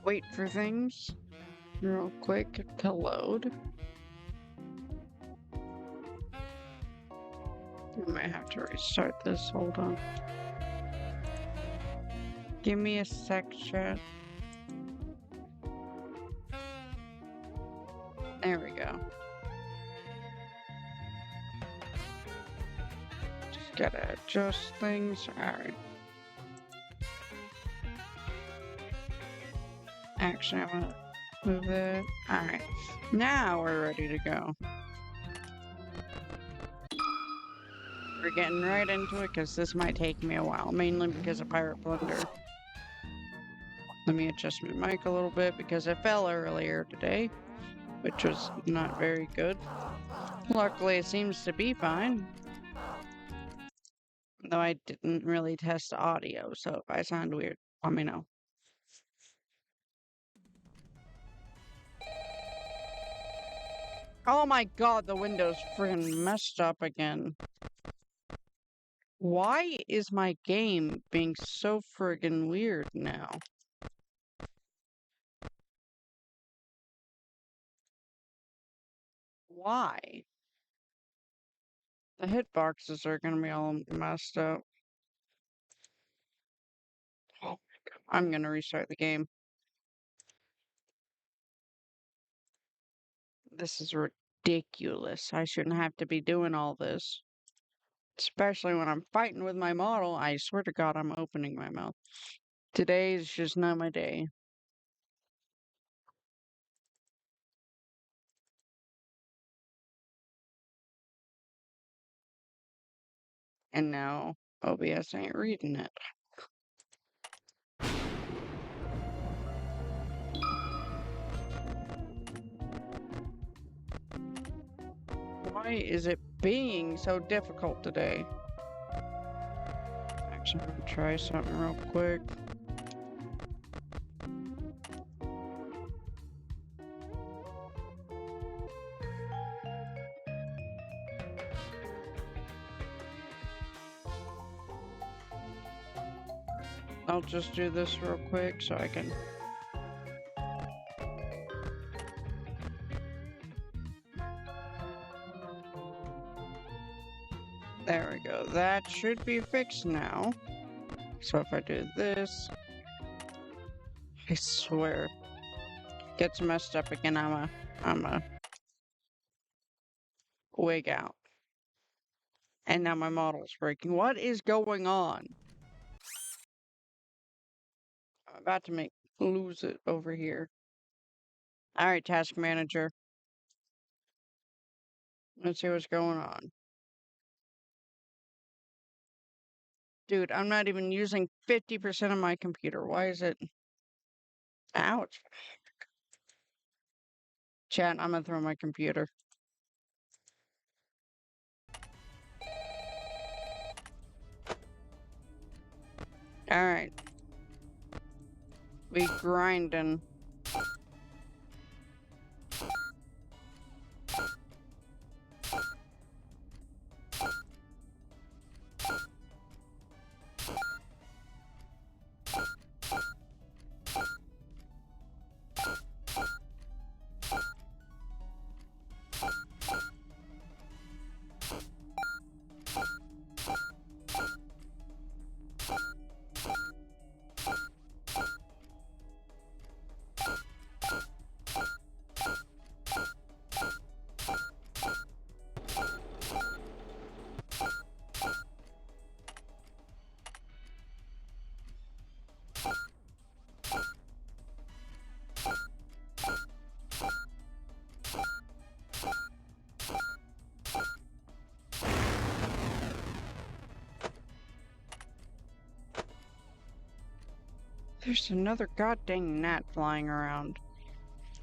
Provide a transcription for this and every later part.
wait for things real quick to load. I might have to restart this. Hold on. Give me a sec, chat. There we go. Just gotta adjust things. Alright. Actually, I'm gonna move that. Alright. Now we're ready to go. We're getting right into it because this might take me a while, mainly because of Pirate Plunder. Let me adjust my mic a little bit because I fell earlier today, which was not very good. Luckily, it seems to be fine. Though I didn't really test audio, so if I sound weird, let me know. Oh my god, the window's friggin' messed up again. Why is my game being so friggin' weird now? Why? The hitboxes are gonna be all messed up. Oh my god. I'm gonna restart the game. This is ridiculous. I shouldn't have to be doing all this. Especially when I'm fighting with my model. I swear to god I'm opening my mouth. Today is just not my day. And now OBS ain't reading it. Why is it being so difficult today? Actually, I'm gonna try something real quick. I'll just do this real quick so I can... There we go. That should be fixed now. So if I do this... I swear. Gets messed up again, I'm a wig out. And now my model's breaking. What is going on? I'm about to lose it over here. Alright, task manager. Let's see what's going on. Dude, I'm not even using 50% of my computer. Why is it... Ouch. Chat, I'm gonna throw my computer. Alright. We grinding. There's another goddamn gnat flying around.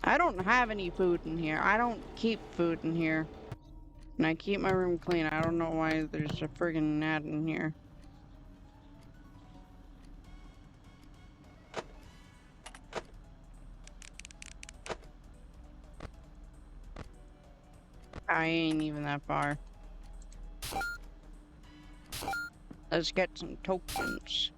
I don't have any food in here. I don't keep food in here. And I keep my room clean. I don't know why there's a friggin' gnat in here. I ain't even that far. Let's get some tokens.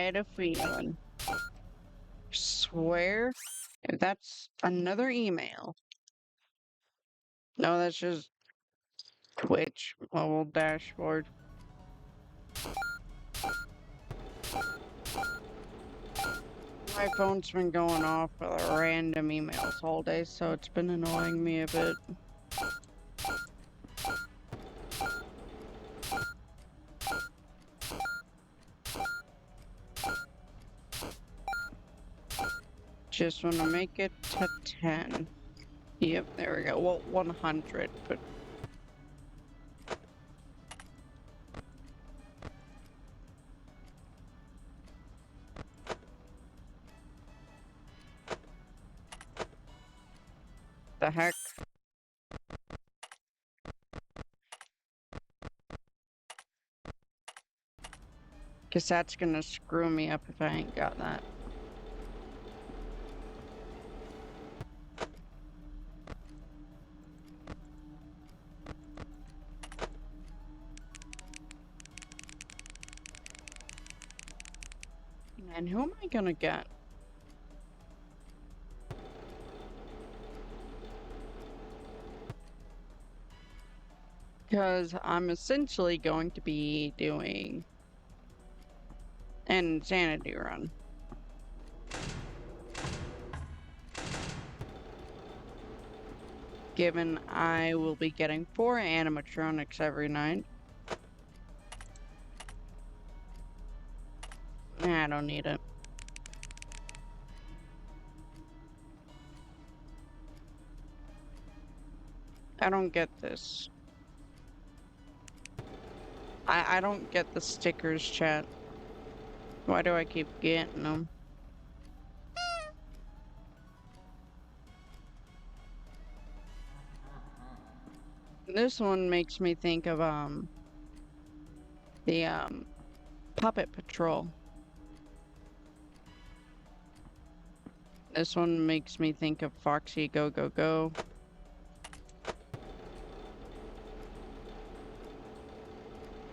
had a feeling. Swear if that's another email. No, that's just Twitch mobile dashboard. My phone's been going off with random emails all day, so it's been annoying me a bit. Just want to make it to 10. Yep, there we go. Well, 100, but... The heck? Guess that's gonna screw me up if I ain't got that. And who am I gonna get? Because I'm essentially going to be doing an insanity run. Given I will be getting 4 animatronics every night. Nah, I don't need it. I don't get this. I don't get the stickers, chat. Why do I keep getting them? This one makes me think of, the, Puppet Patrol. This one makes me think of Foxy Go Go Go.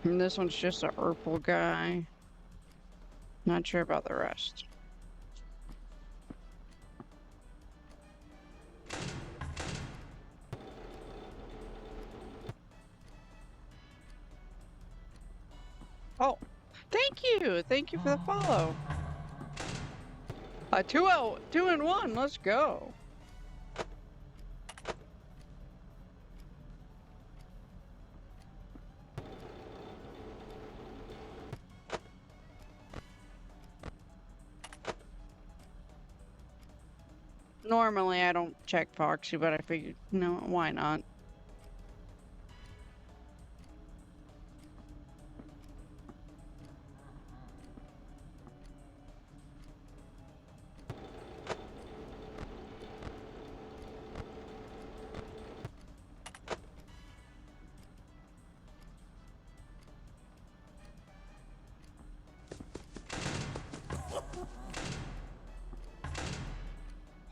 And this one's just a Urple guy. Not sure about the rest. Oh, thank you! Thank you for the follow. 2 and 1, let's go. Normally I don't check Foxy, but I figured, no, why not?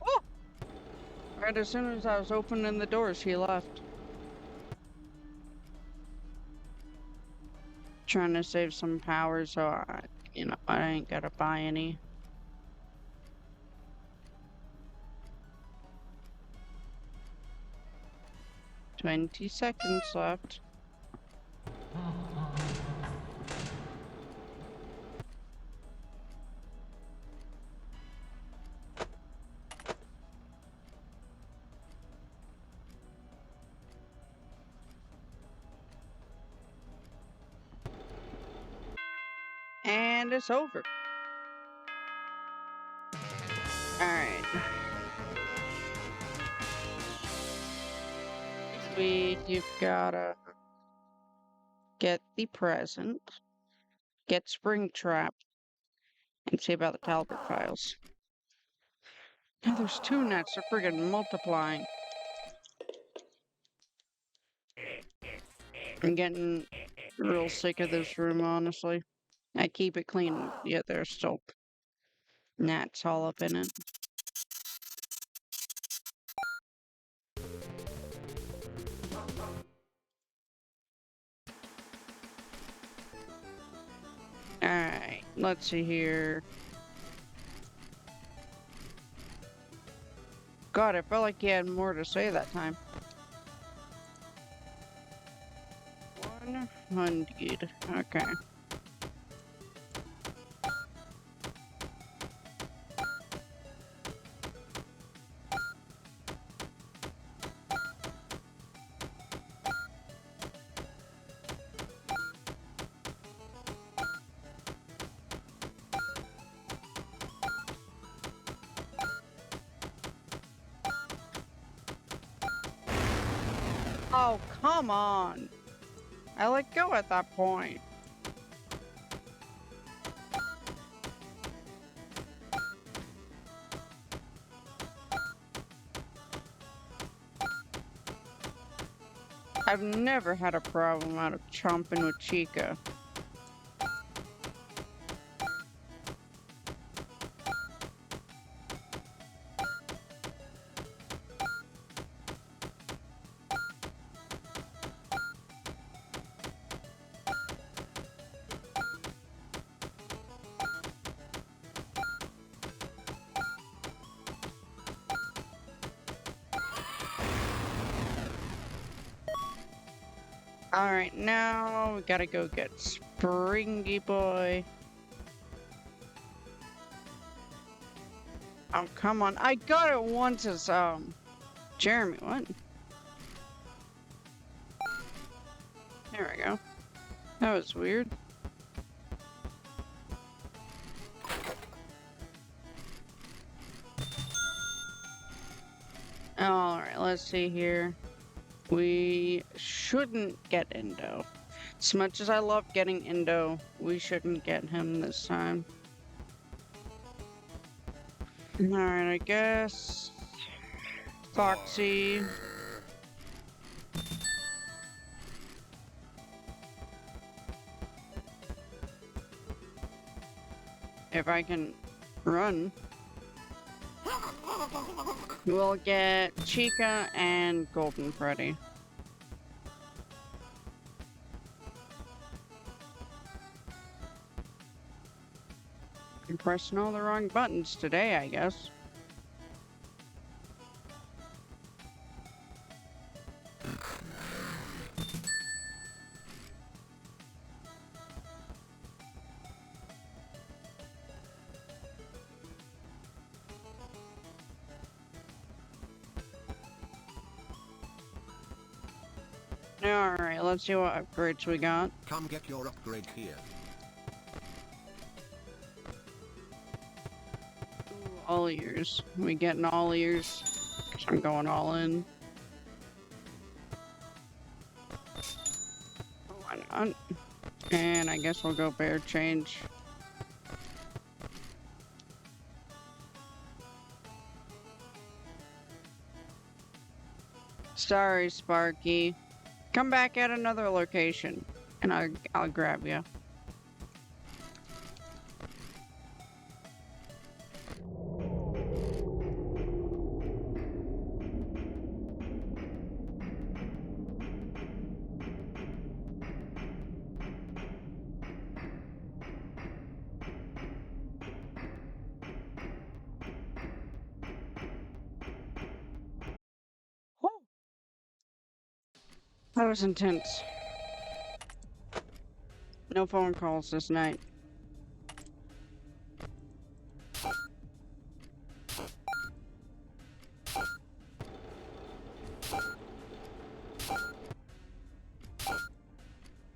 Oh! Right as soon as I was opening the doors, he left. Trying to save some power so I ain't gotta buy any. "20 seconds left." And it's over. Alright. You've gotta get the present, get Springtrap, and see about the Talbot files. Now there's 2 nets, they're friggin' multiplying. I'm getting real sick of this room, honestly. I keep it clean, yet there's still gnats all up in it. Alright, let's see here. God, I felt like he had more to say that time. 100. Okay. Oh, come on. I let go at that point. I've never had a problem out of chomping with Chica. Alright, now we gotta go get Springy Boy. Oh, come on. I got it once as, Jeremy, what? There we go. That was weird. Alright, let's see here. We shouldn't get Indo. As much as I love getting Indo, we shouldn't get him this time. Alright, I guess. Foxy. If I can run. We'll get Chica and Golden Freddy. I'm pressing all the wrong buttons today, I guess. Alright, let's see what upgrades we got. Come get your upgrade here. Ooh, all ears. We getting all ears? Cause I'm going all in. Why not? And I guess we'll go bear change. Sorry, Sparky. Come back at another location, and I'll grab you. That was intense. No phone calls this night.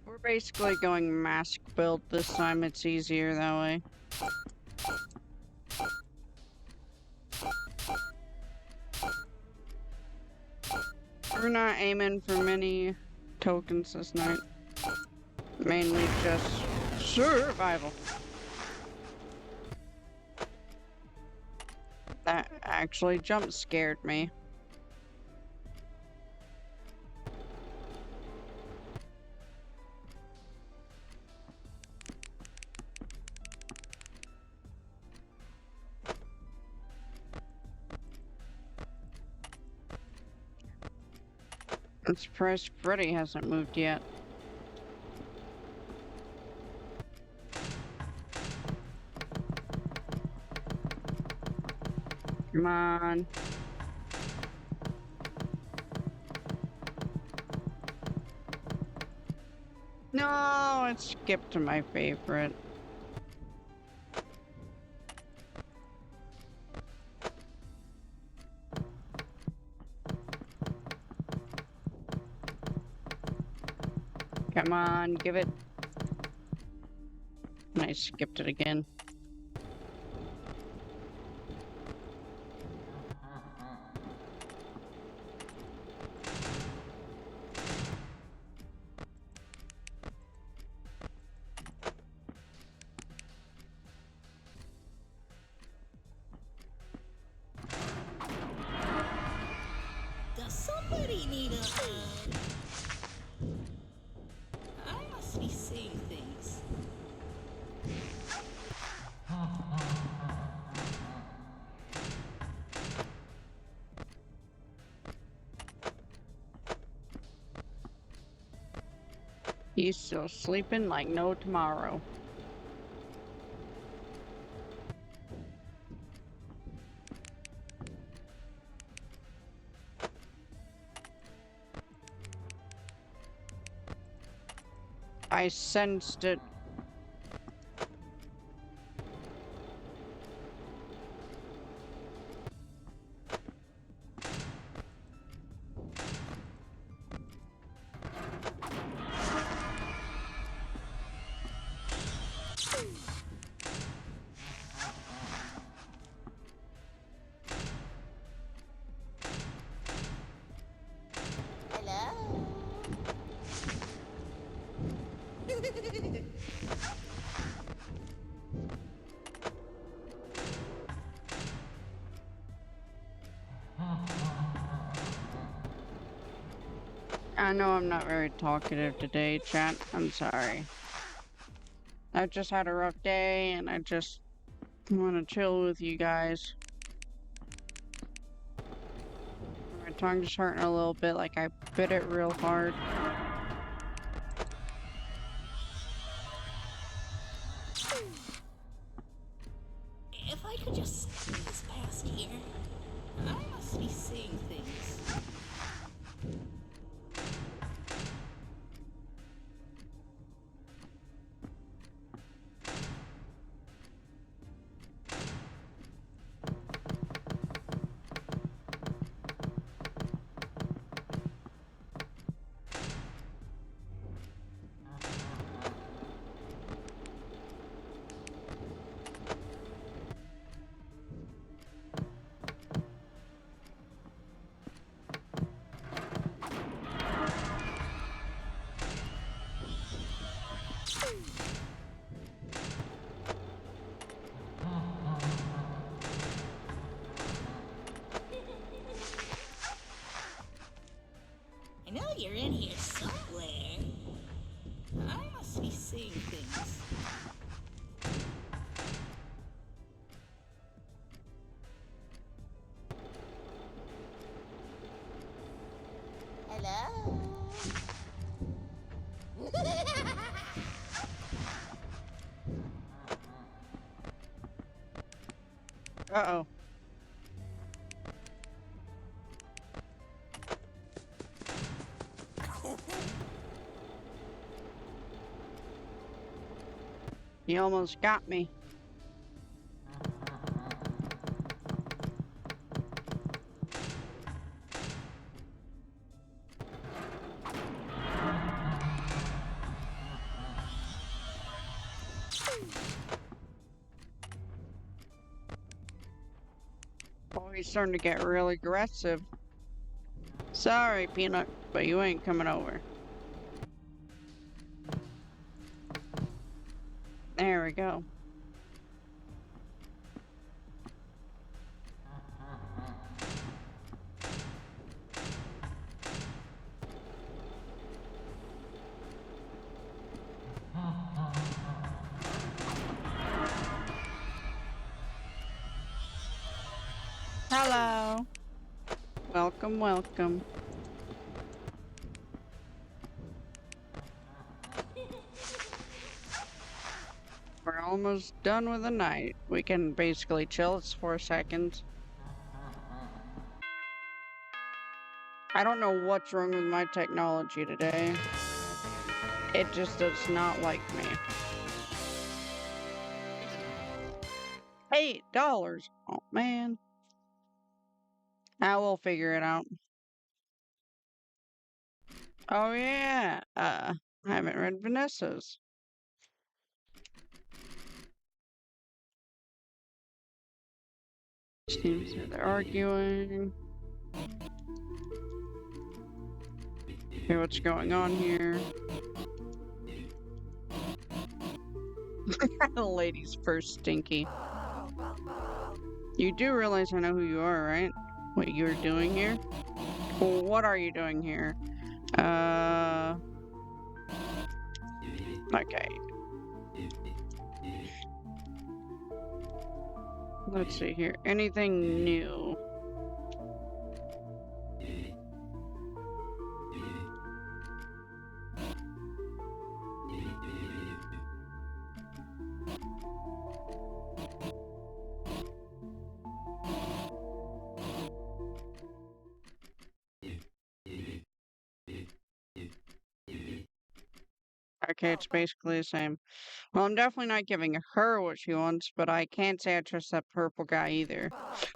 We're basically going mask build this time. It's easier that way. We're not aiming for many tokens this night. Mainly just survival. That actually jump scared me. I'm surprised Freddy hasn't moved yet. Come on. No, it skipped to my favorite. Come on, give it. And I skipped it again. Does somebody need a hug? I must be seeing things. He's still sleeping like no tomorrow. I sensed it. Hello? I know I'm not very talkative today, chat. I'm sorry. I just had a rough day and I just want to chill with you guys. My tongue's hurting a little bit, like I bit it real hard. If I could just squeeze past here, I must be seeing things. I know you're in here somewhere. I must be seeing things. Hello? Uh-oh. He almost got me. Oh, he's starting to get really aggressive. Sorry, Peanut, but you ain't coming over. There we go. Hello. Welcome, welcome. We're almost done with the night. We can basically chill. It's 4 seconds. I don't know what's wrong with my technology today. It just does not like me. $8. Oh man. I will figure it out. Oh yeah. I haven't read Vanessa's. Seems that they're arguing. Okay, what's going on here? The lady's first stinky. You do realize I know who you are, right? What you're doing here? Well, what are you doing here? Okay. Let's see here. Anything new? Okay, it's basically the same. Well, I'm definitely not giving her what she wants, but I can't say I trust that purple guy either.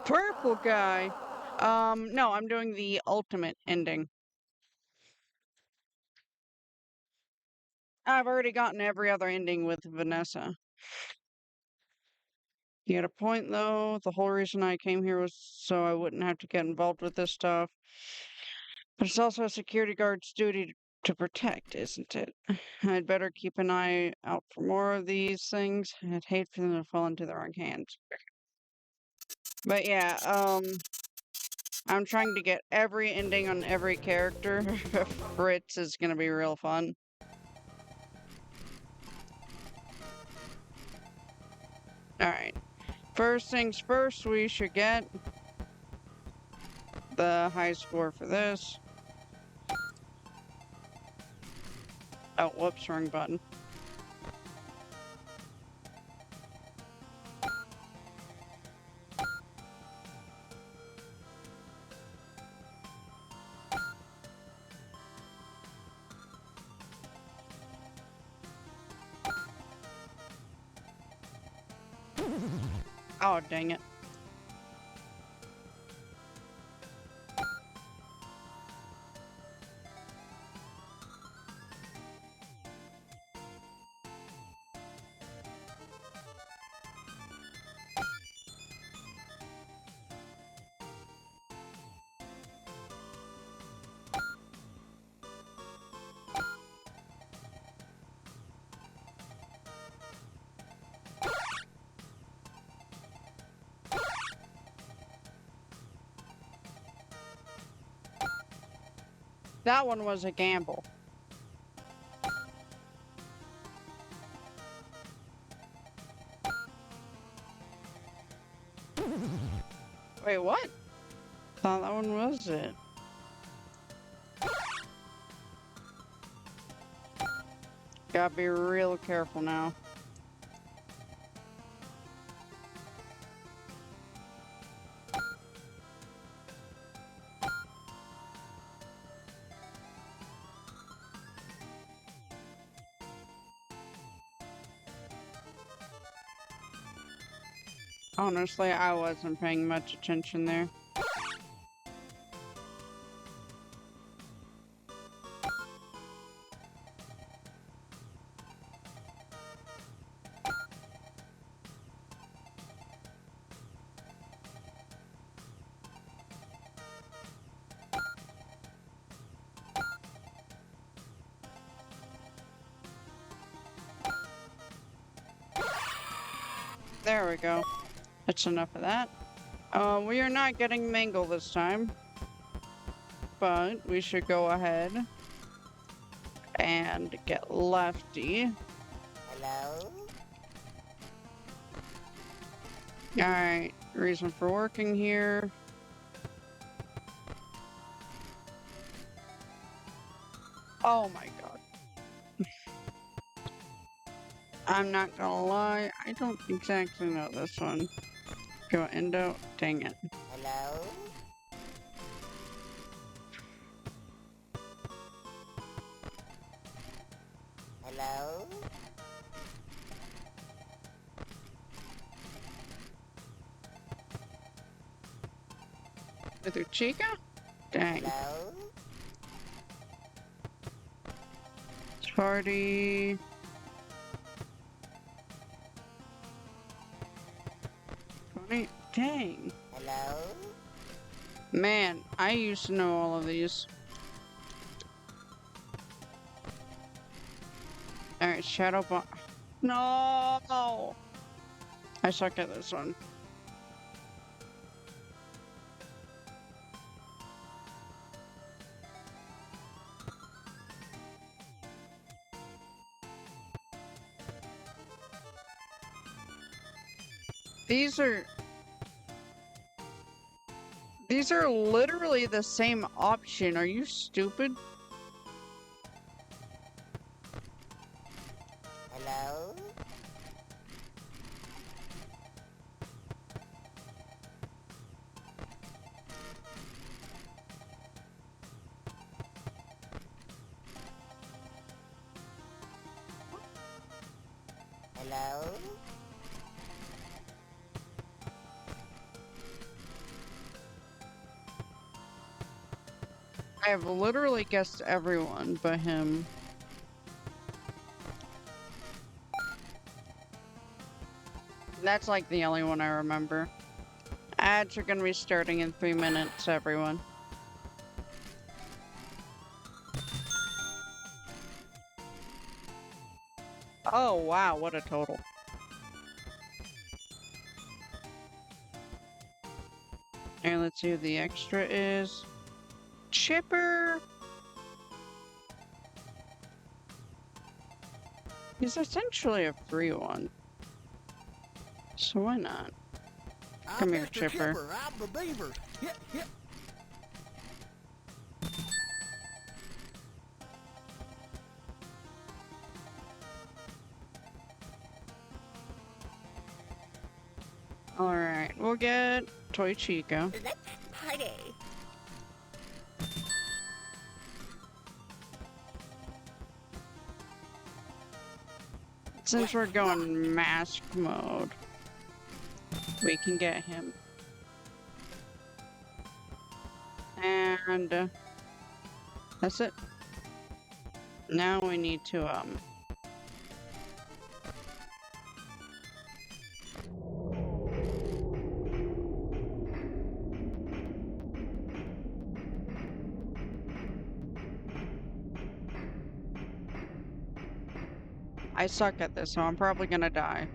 Purple guy? No, I'm doing the ultimate ending. I've already gotten every other ending with Vanessa. You had a point, though. The whole reason I came here was so I wouldn't have to get involved with this stuff. But it's also a security guard's duty to protect, isn't it? I'd better keep an eye out for more of these things. I'd hate for them to fall into the wrong hands. But yeah, I'm trying to get every ending on every character. Fritz is gonna be real fun. Alright. First things first, we should get the high score for this. Oh, whoops, wrong button. Oh, dang it. That one was a gamble. Wait, what? Thought that one was it. Gotta be real careful now. Honestly, I wasn't paying much attention there. There we go. That's enough of that. We are not getting Mangle this time, but we should go ahead and get Lefty. Hello? Alright, reason for working here. Oh my god. I'm not gonna lie, I don't exactly know this one. Go Endo, dang it. Hello? Hello? With your Chica? Dang. Hello? Party. Dang. Hello? Man, I used to know all of these. Alright, Shadow Bomb. No! I suck at this one. These are literally the same option. Are you stupid? Hello? Hello? I have literally guessed everyone but him. That's like the only one I remember. Ads are gonna be starting in 3 minutes, everyone. Oh wow, what a total. And let's see who the extra is. Chipper! He's essentially a free one. So why not? Come here, Mr. Chipper. I'm the beaver. Hit, hit. Alright, we'll get Toy Chico. Let's party. Since we're going mask mode, we can get him. And that's it. Now we need to I suck at this, so I'm probably gonna die.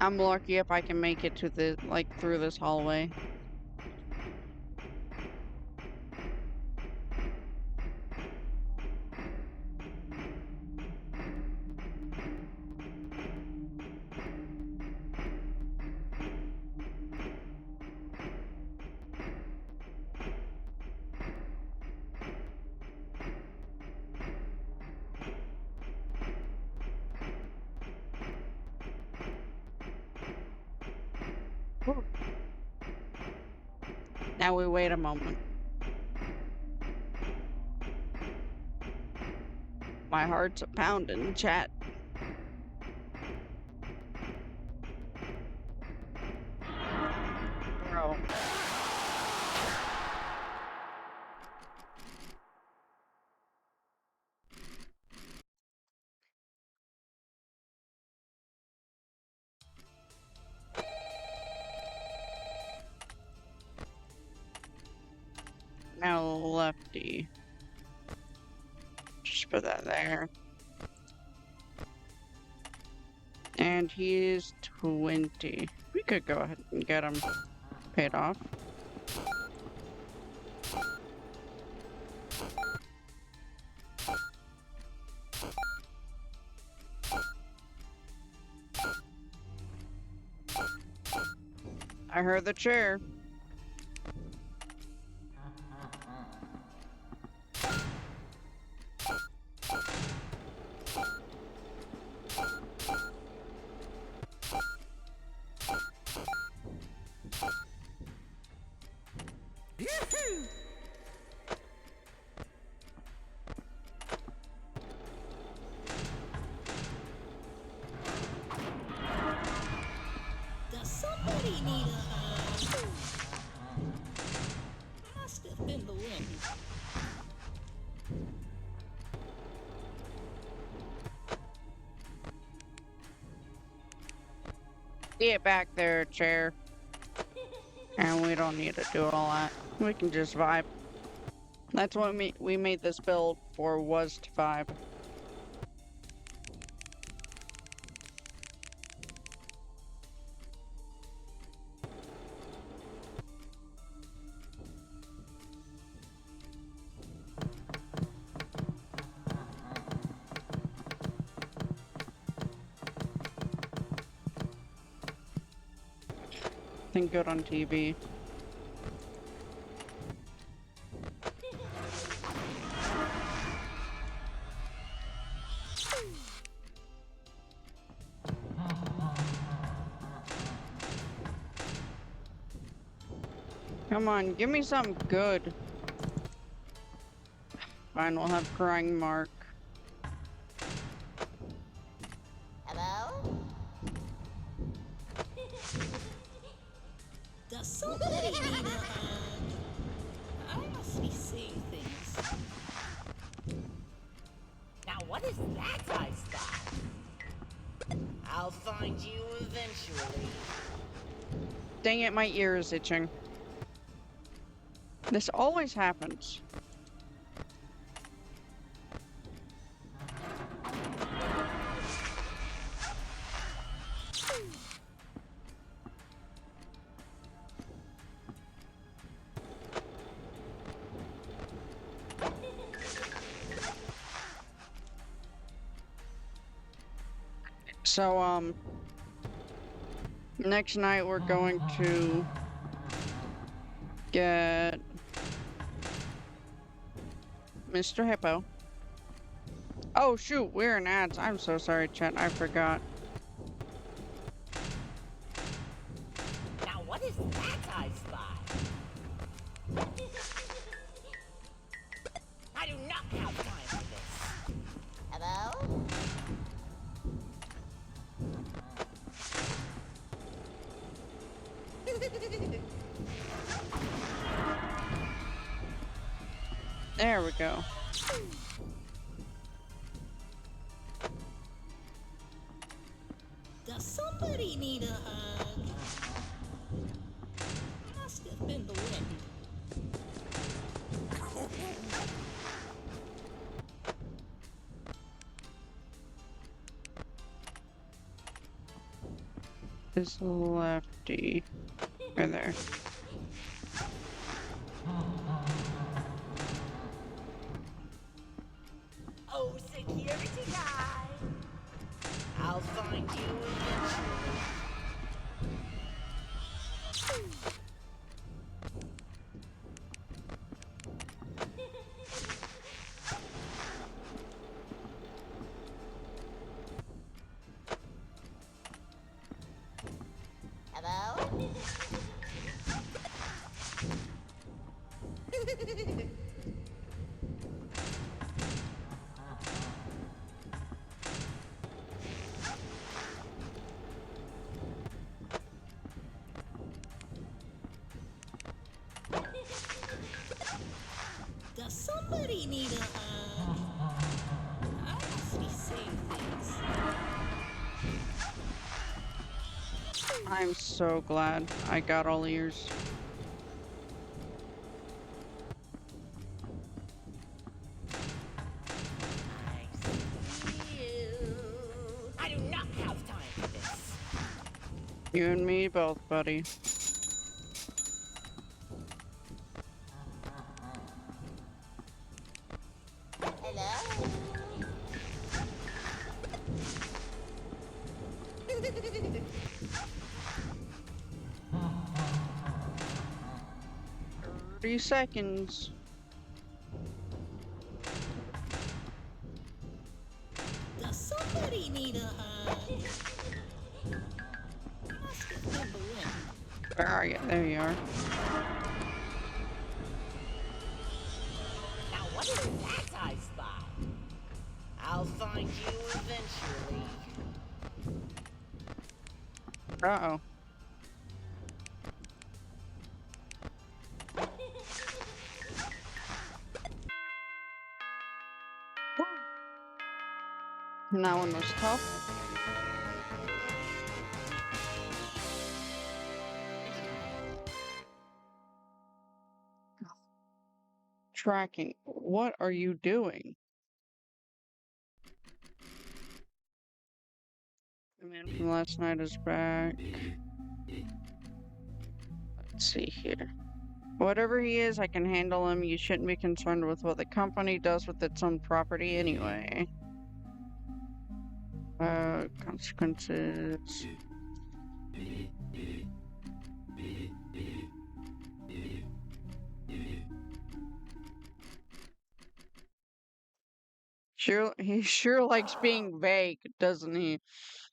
I'm lucky if I can make it to the, like, through this hallway. Whew. Now we wait a moment. My heart's a pounding, chat. Bro. Now lefty. Just put that there. And he's 20. We could go ahead and get him paid off. I heard the chair. Get back there, chair. And we don't need to do all that. We can just vibe. That's what we made this build for, was to vibe. Think good on TV. Come on, give me something good. Fine, we'll have crying Mark. Hello? Does somebody need a hug? I must be seeing things. Now what is that I spot? I'll find you eventually. Dang it, my ear is itching. This always happens. So, next night we're going to get Mr. Hippo. Oh shoot, we're in ads. I'm so sorry, chat. I forgot. Now what is that I spot? I do not have time for this. Hello? There we go. Does somebody need a hug? Must have been the wind. This lefty. Right there. Oh, security guy! I'll find you eventually. Hello? Does somebody need a hug? I must be seeing things. I'm so glad I got all ears. I do not have time for this. You and me both, buddy. Hello? 3 seconds. Does somebody need a hug? Must have been the wind. Where are you? There you are. Now what is that I spot? I'll find you eventually. Uh-oh. And that one was tough. Tracking. What are you doing? The man from last night is back. Let's see here. Whatever he is, I can handle him. You shouldn't be concerned with what the company does with its own property anyway. Consequences. Sure, he sure likes being vague, doesn't he?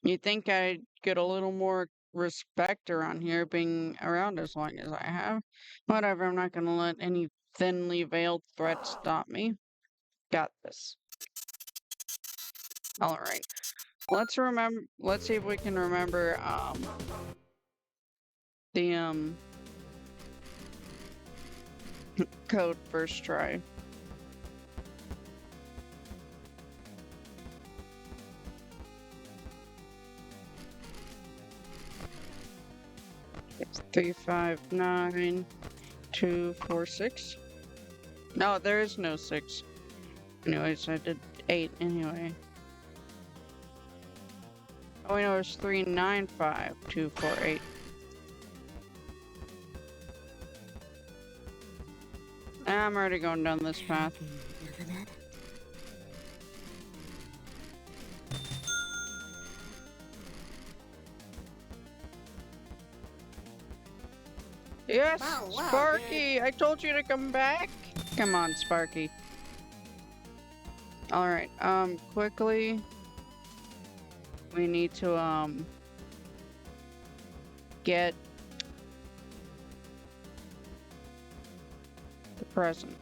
You think I'd get a little more respect around here being around as long as I have? Whatever, I'm not gonna let any thinly veiled threats stop me. Got this. Alright. Let's see if we can remember the code first try. It's 359246. No, there is no 6. Anyways, I did 8 anyway. Oh, we know it's 395248. I'm already going down this path. Yes, Wow, wow, Sparky! I told you to come back! Come on, Sparky. Alright, quickly. We need to, get the present.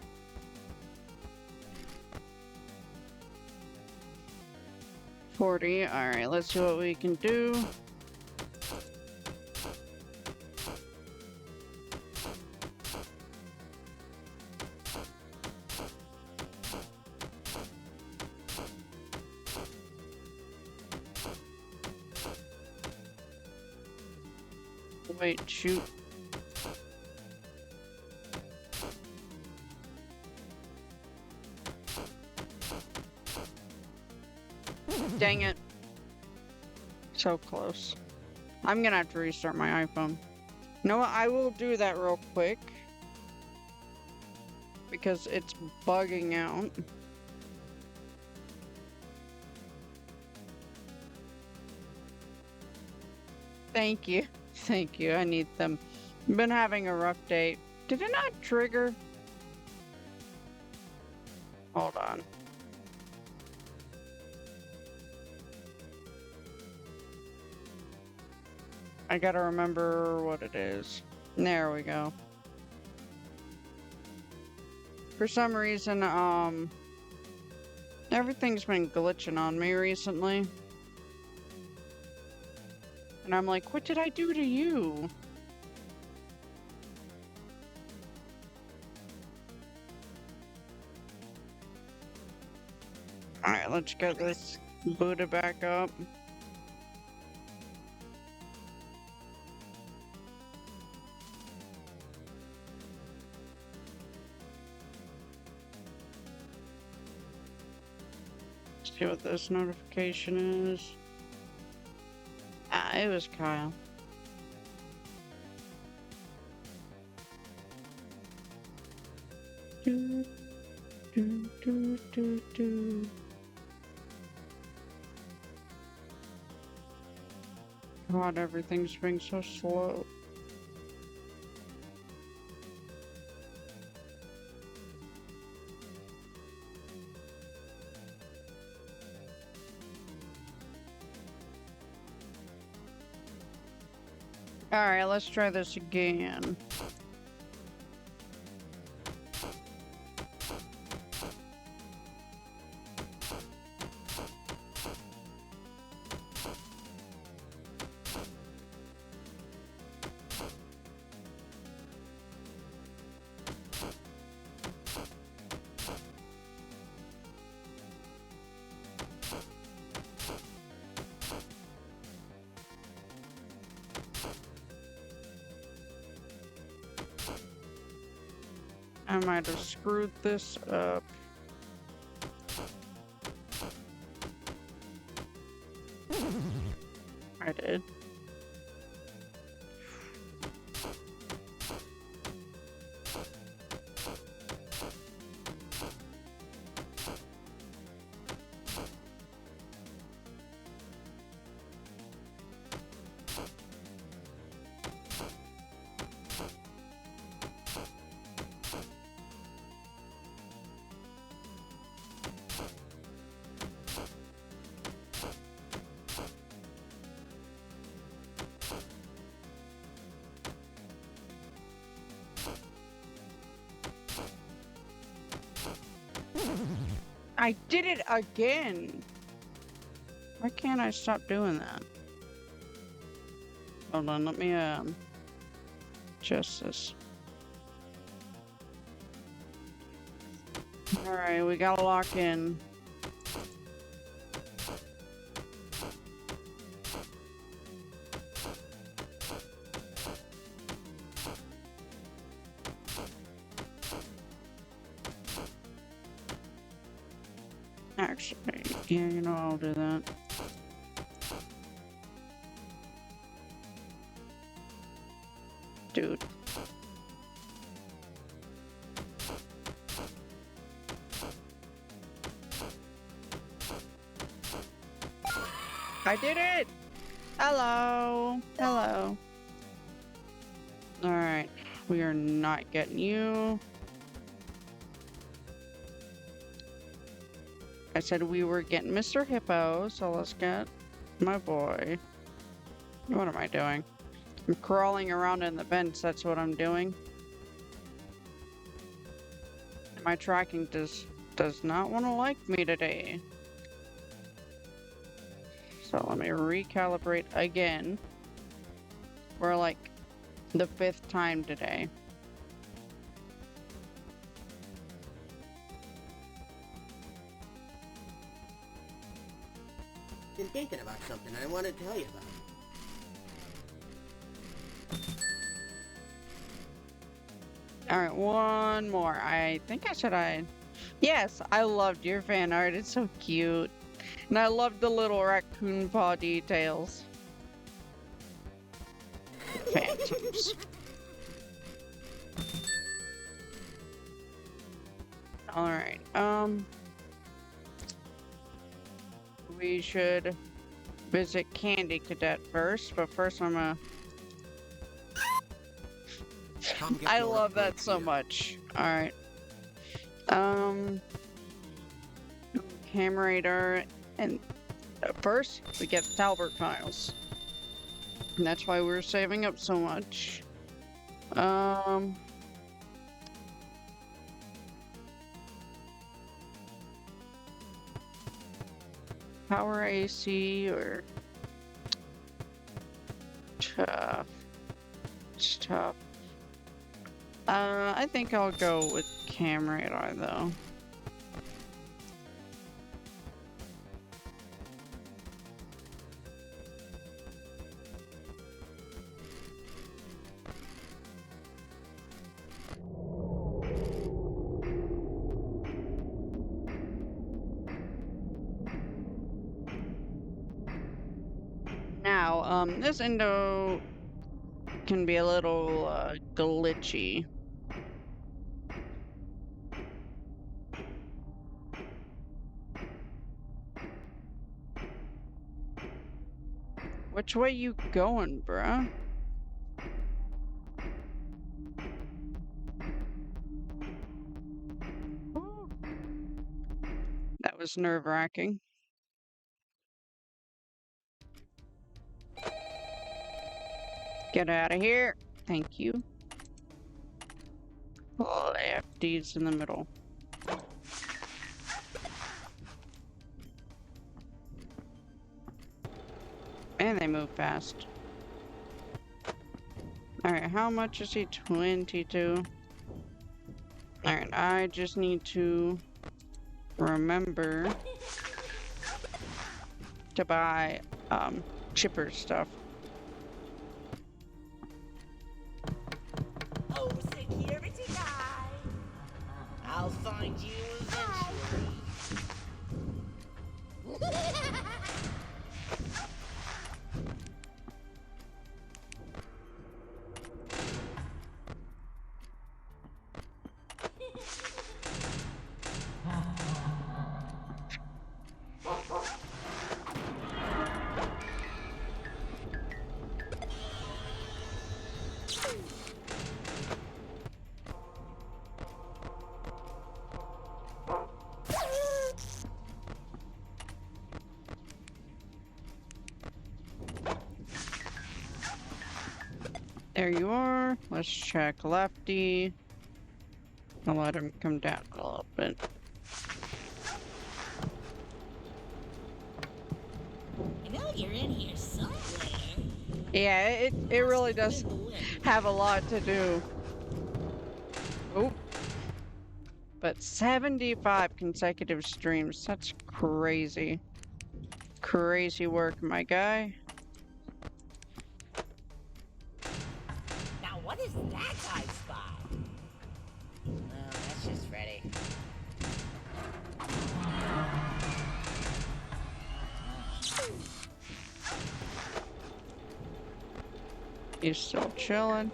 $40. Alright, let's see what we can do. Wait, shoot. Dang it. So close. I'm gonna have to restart my iPhone. You know what? I will do that real quick. Because it's bugging out. Thank you. Thank you. I need them. Been having a rough day. Did it not trigger? Hold on. I gotta remember what it is. There we go. For some reason, everything's been glitching on me recently. And I'm like, what did I do to you? Alright, let's get this booted back up. See what this notification is. Ah, it was Kyle. Do, do, do, do, do. God, everything's being so slow. Alright, let's try this again. I might have screwed this up. I did. I did it again! Why can't I stop doing that? Hold on, let me, adjust this. Alright, we gotta lock in. Actually, yeah, you know, I'll do that. Dude. I did it! Hello! Hello. Alright, we are not getting you. I said we were getting Mr. Hippo, so let's get my boy. What am I doing? I'm crawling around in the vents, that's what I'm doing. My tracking does not want to like me today. So let me recalibrate again. For like the 5th time today. Been thinking about something I want to tell you about. Alright, one more. I think I said Yes, I loved your fan art. It's so cute. And I love the little raccoon paw details. Phantoms. Alright, we should visit Candy Cadet first, but first I'm gonna... I love that so much. Alright. Ham Radar, and first we get the Talbot files. And that's why we're saving up so much. Power AC or tough. It's tough. I think I'll go with Cam Radar though. Now, this Indo can be a little glitchy. Which way you going, bruh? That was nerve-wracking. Get out of here. Thank you. Oh, FD's in the middle. And they move fast. Alright, how much is he? 22. Alright, I just need to remember to buy chipper stuff. Oh, security guy. There you are. Let's check Lefty. I'll let him come down a little bit. I know you're in here somewhere. Yeah, it really does have a lot to do. Oh. But 75 consecutive streams. That's crazy. Crazy work, my guy. Now what is that guy's spot? Well, that's just Freddy. He's still chilling.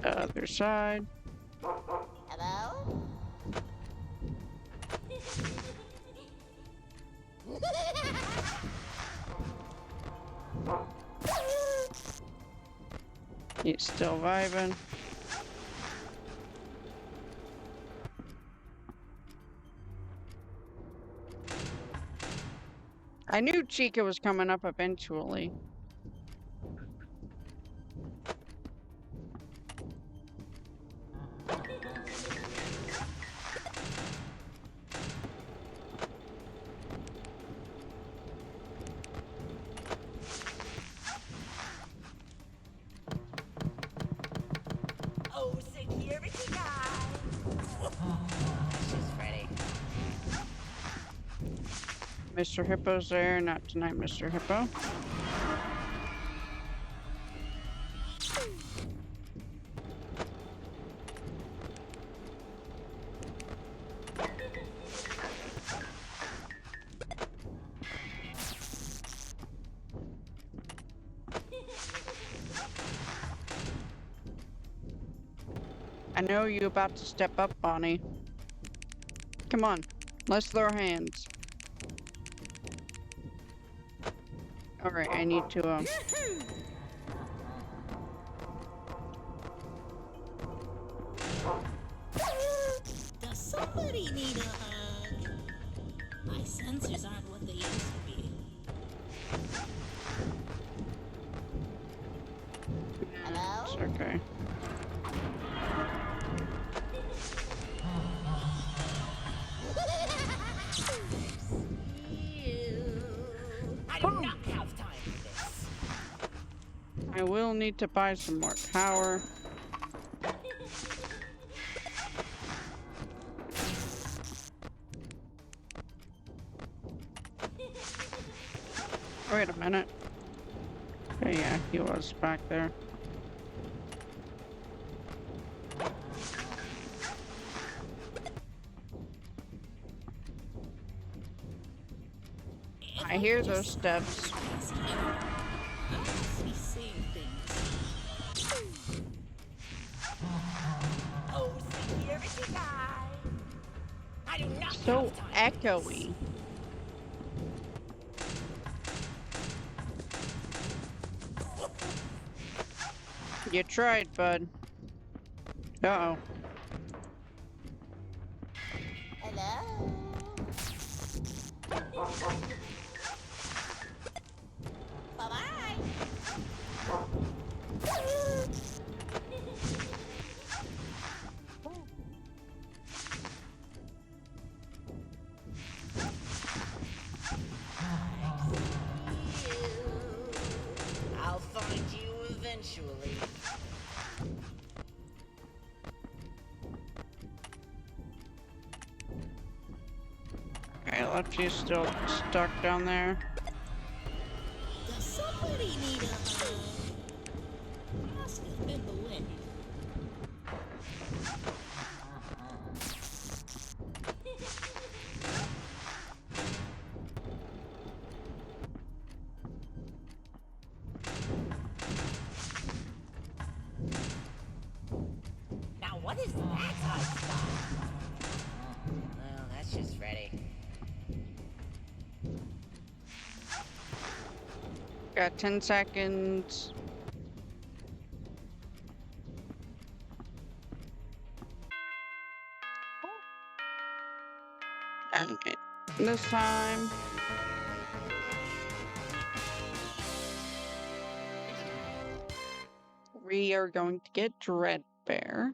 Other side. Hello? He's still vibing. I knew Chica was coming up eventually. Oh, security guy! That's just Freddy. Mr. Hippo's there. Not tonight, Mr. Hippo. I know you about to step up, Bonnie. Come on, let's throw hands. Alright, I need to, Does somebody need a hug? My sensors aren't what they used to be. It's okay. I do not have time for this. I will need to buy some more power. Wait a minute. Okay, yeah, he was back there. I hear those steps. I must be seeing things. Oh, security guy! I do not So have time for this. echoey. You tried, bud. Uh-oh. Hello? Bye-bye. I'll find you eventually. Okay, Lefty's still stuck down there. Does somebody need a hug? Must have been the wind. Now what is that guy's spot? Well, that's just Freddy. Got 10 seconds. Okay, this time. we are going to get Dreadbear,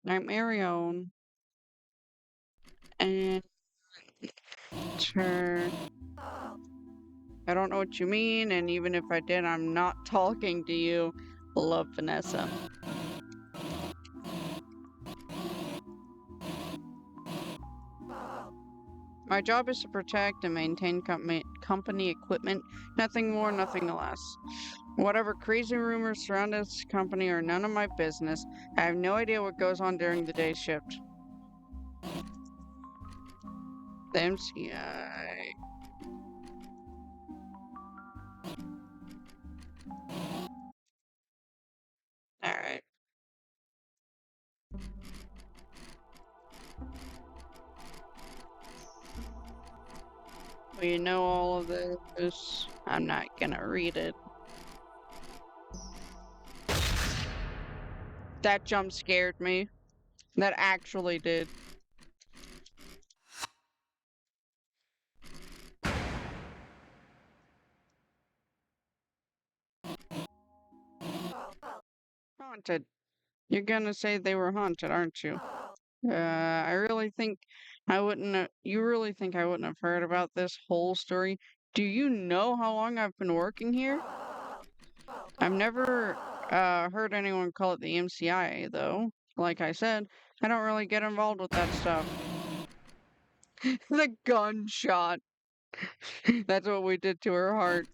Nightmare Own, and turn. I don't know what you mean, and even if I did, I'm not talking to you. Love, Vanessa. My job is to protect and maintain company equipment. Nothing more, nothing less. Whatever crazy rumors surround this company are none of my business. I have no idea what goes on during the day shift. The MCI. Alright. Well, you know all of this. I'm not gonna read it. That jump scared me. That actually did. Haunted. You're gonna say they were haunted, aren't you? I really think I wouldn't have, you really think I wouldn't have heard about this whole story? Do you know how long I've been working here? I've never heard anyone call it the MCIA though. Like I said, I don't really get involved with that stuff. The gunshot. That's what we did to her heart.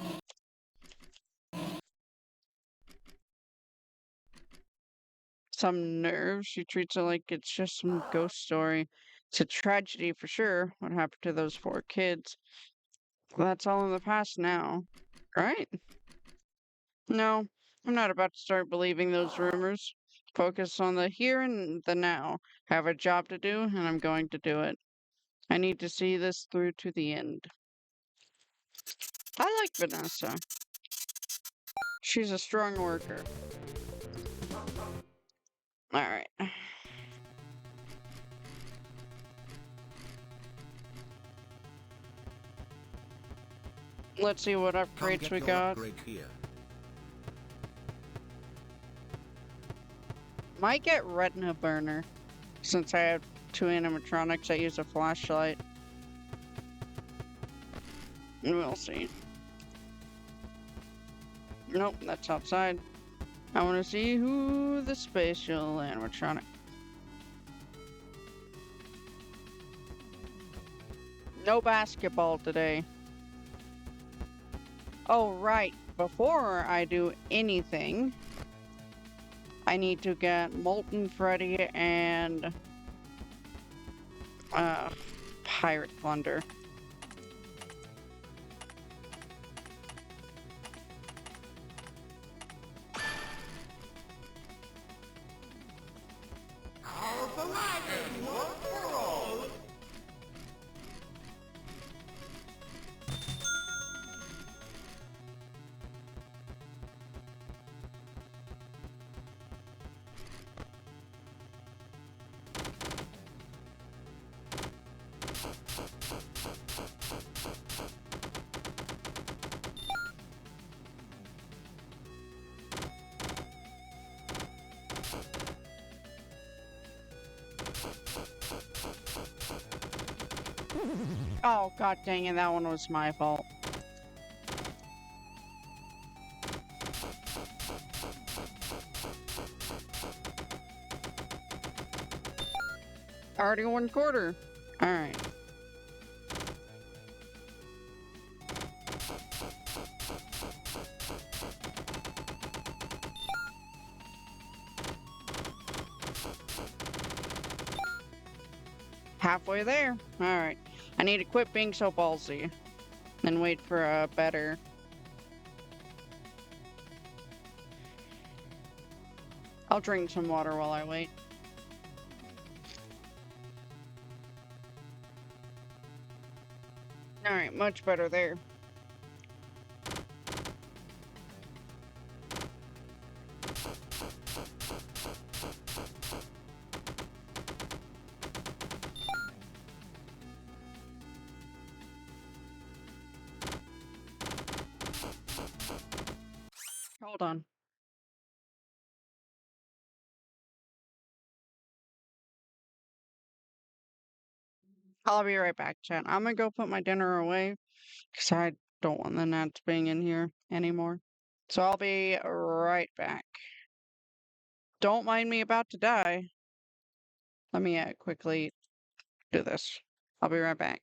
Some nerve. She treats it like it's just some ghost story. It's a tragedy for sure, what happened to those four kids. That's all in the past now, right? No, I'm not about to start believing those rumors. Focus on the here and the now. I have a job to do, and I'm going to do it. I need to see this through to the end. I like Vanessa. She's a strong worker. Alright. Let's see what Come upgrades get we your got. upgrade here. Might get retina burner, since I have two animatronics that use a flashlight. We'll see. Nope, that's outside. I want to see who the spatial animatronic. No basketball today. Oh, right. Before I do anything, I need to get Molten Freddy and Pirate Thunder. Oh, god dang it, that one was my fault. Already 1/4. Alright. Halfway there. Alright. I need to quit being so ballsy. And wait for a better... I'll drink some water while I wait. Alright, much better there. Hold on. I'll be right back, chat. I'm gonna go put my dinner away because I don't want the gnats being in here anymore. So I'll be right back. Don't mind me about to die. Let me quickly do this. I'll be right back.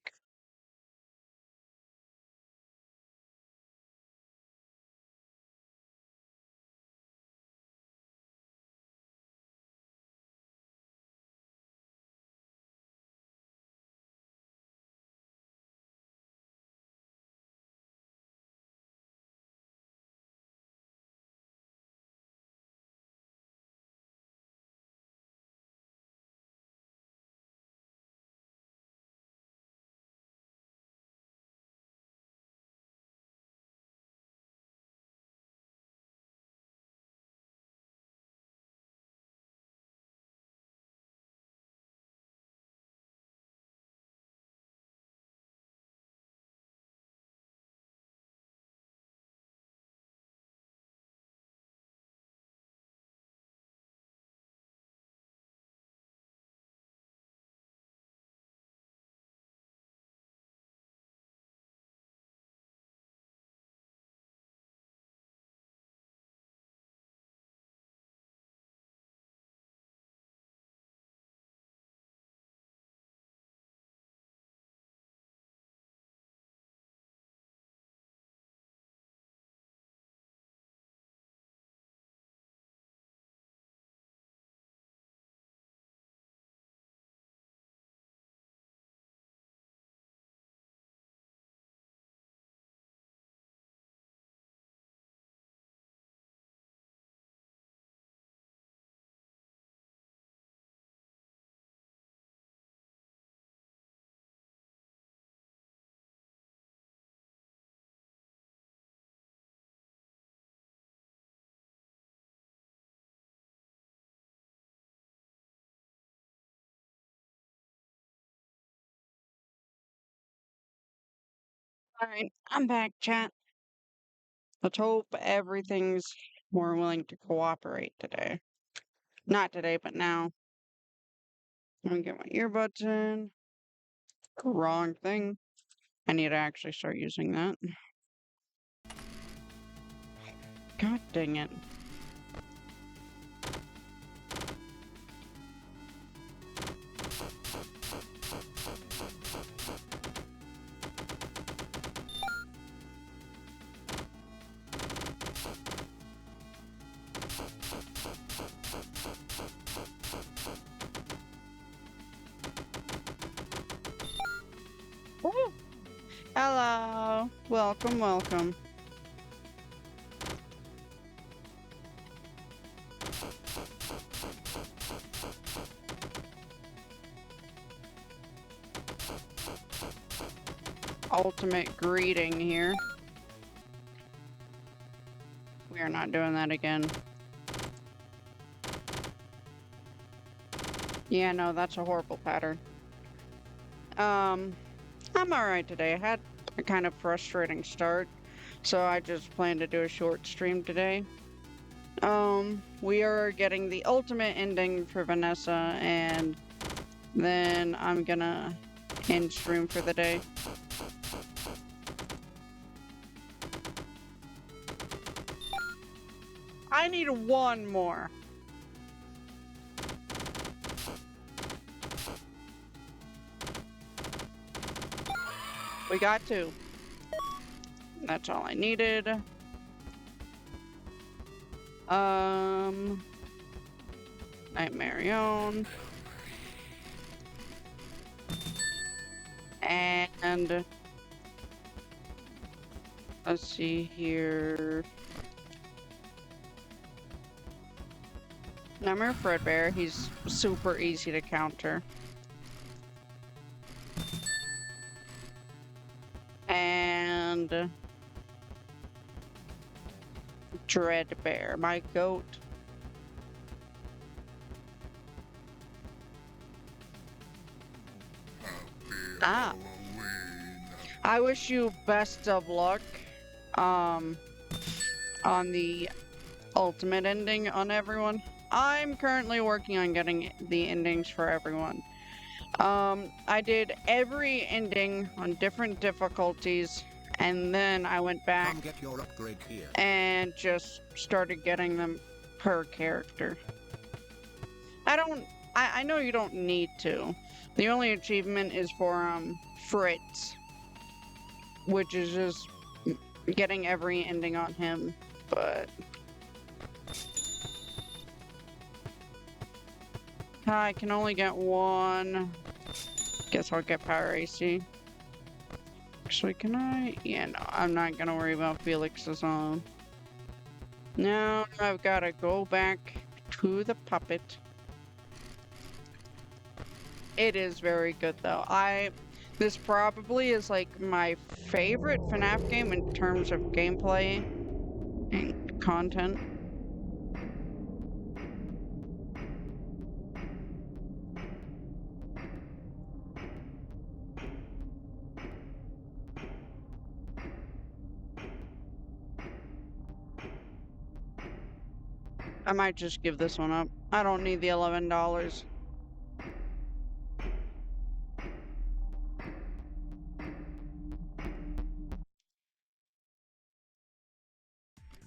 Alright, I'm back, chat. Let's hope everything's more willing to cooperate today. Not today, but now. Let me get my earbuds in. Wrong thing. I need to actually start using that. God dang it. Woo! Hello. Welcome, welcome. Ultimate greeting here. We are not doing that again. Yeah, no, that's a horrible pattern. I'm alright today. I had a kind of frustrating start, so I just plan to do a short stream today. We are getting the ultimate ending for Vanessa, and then I'm gonna end stream for the day. I need one more. We got two. That's all I needed. Nightmarion. And let's see here. Nightmare Fredbear, he's super easy to counter. And Dreadbear, my goat. Ah. I wish you best of luck on the ultimate ending on everyone. I'm currently working on getting the endings for everyone. I did every ending on different difficulties, and then I went back Come get your upgrade here. and just started getting them per character. I know you don't need to. The only achievement is for, Fritz, which is just getting every ending on him, but... I can only get one. Guess I'll get Power AC. Actually, can I? Yeah, no, I'm not gonna worry about Felix's on. Now I've gotta go back to the puppet. It is very good though. This probably is like my favorite FNAF game in terms of gameplay and content. I might just give this one up. I don't need the $11.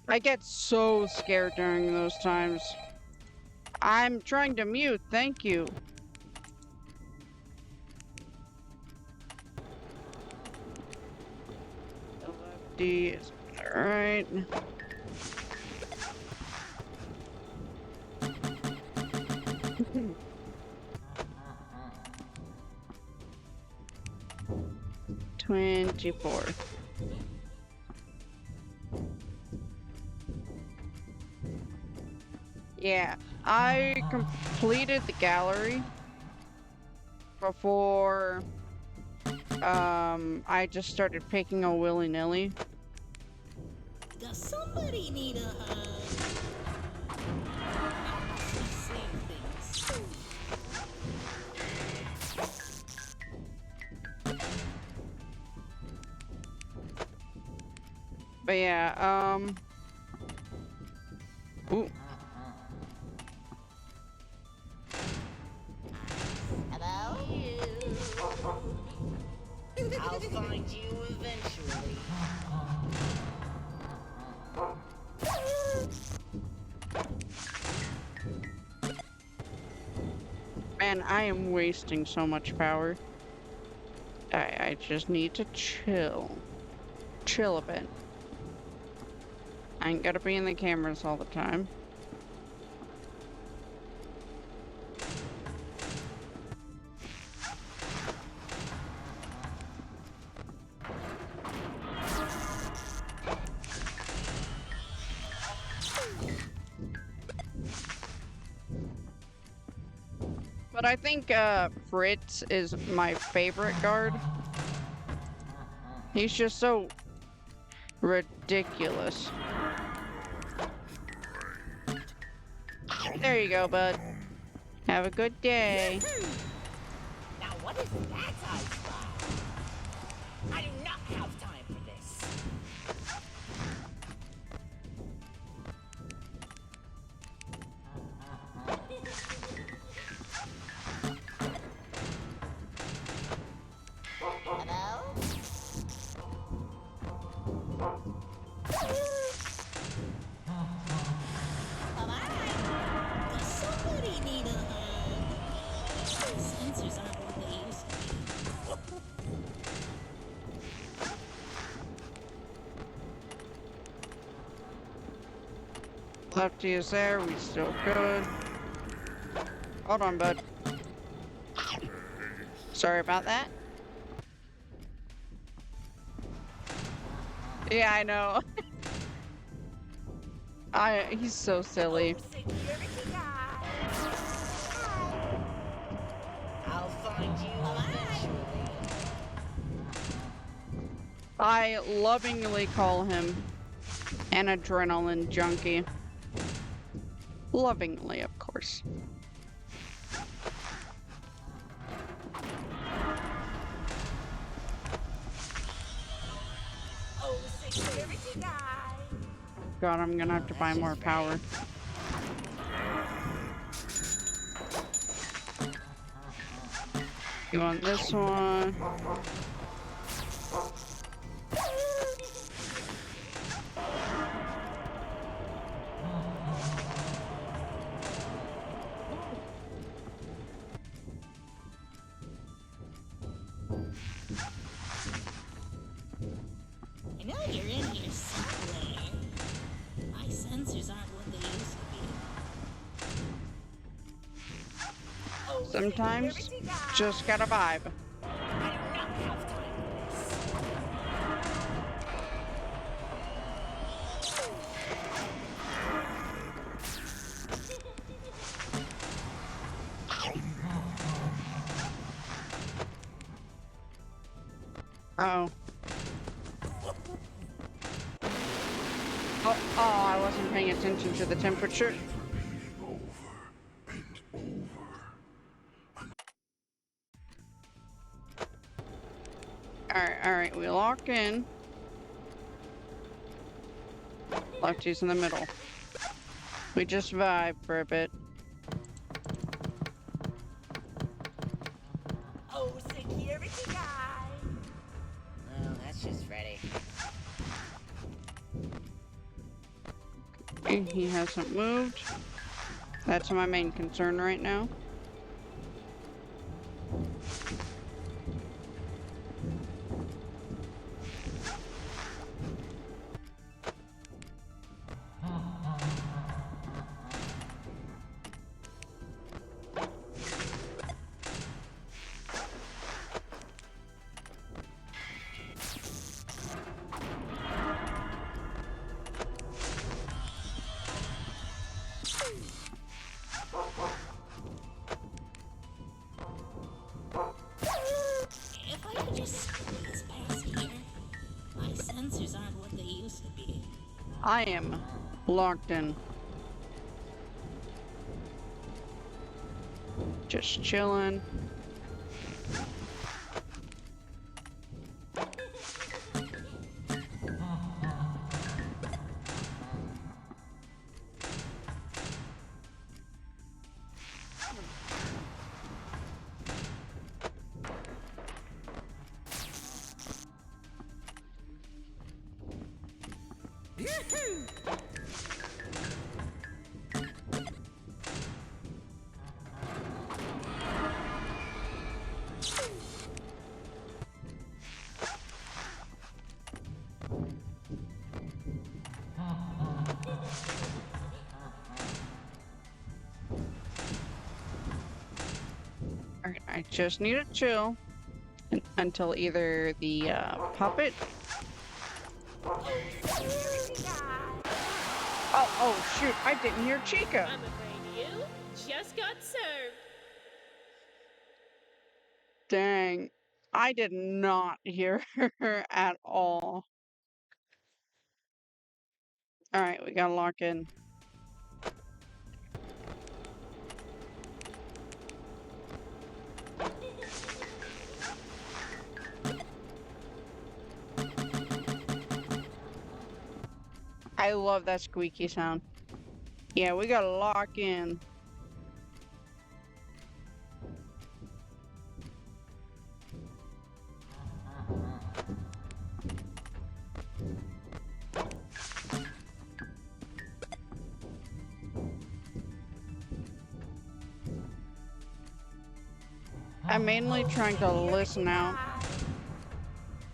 I get so scared during those times. I'm trying to mute, thank you. D is alright. $24. Yeah, I completed the gallery before I just started picking a willy-nilly. Does somebody need a hug? I must be seeing things. But yeah, ooh. Hello? I'll find you eventually. Man, I am wasting so much power. I just need to chill. Chill a bit. I ain't gotta be in the cameras all the time. But I think Fritz is my favorite guard. He's just so ridiculous. There you go, bud. Have a good day. Now what is that I spy? I do not have time for this. Hello? Alright. Does somebody need a hug? Sensors aren't what they used to be. Lefty is there, we still good. Hold on, bud. Sorry about that. Yeah, I know. He's so silly. Security guy. I'll find you eventually. I lovingly call him an adrenaline junkie. Lovingly, of course. Oh, security guy. God, I'm gonna have to buy more power. You want this one? I know you're in here somewhere. My sensors aren't what they used to be. Oh, Sometimes just gotta vibe. I do not have time for this. Oh. Oh, I wasn't paying attention to the temperature. Alright, we lock in. Lefty's in the middle. We just vibe for a bit. Oh, security guy. Oh, that's just Freddy. And he hasn't moved. That's my main concern right now. If I could just squeeze past here. My sensors aren't what they used to be. I am locked in. Just chilling. Alright, I just need to chill until either the puppet. Oh shoot! I didn't hear Chica. I'm afraid you just got served. Dang, I did not hear her at all. All right, we gotta lock in. I love that squeaky sound. Yeah, we gotta lock in. I'm mainly trying to listen out.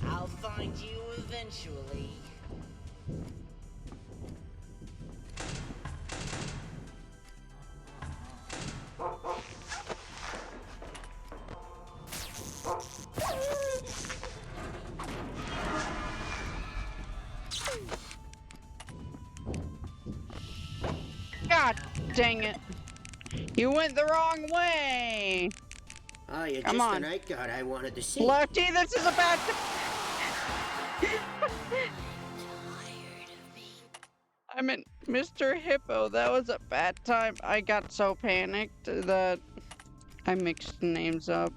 I'll find you eventually. God dang it. You went the wrong way. Oh, you're Come just on. the night guard I wanted to see. Lefty, this is a bad I meant Mr. Hippo. That was a bad time. I got so panicked that I mixed names up.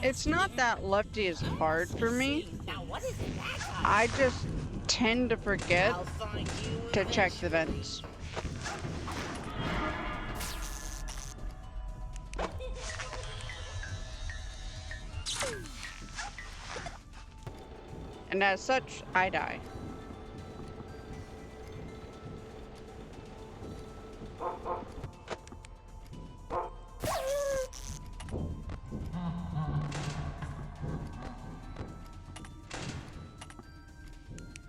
It's not that Lefty is hard for me. Now what is it that time? I just tend to forget I'll find you to check the eventually. vents. And as such, I die.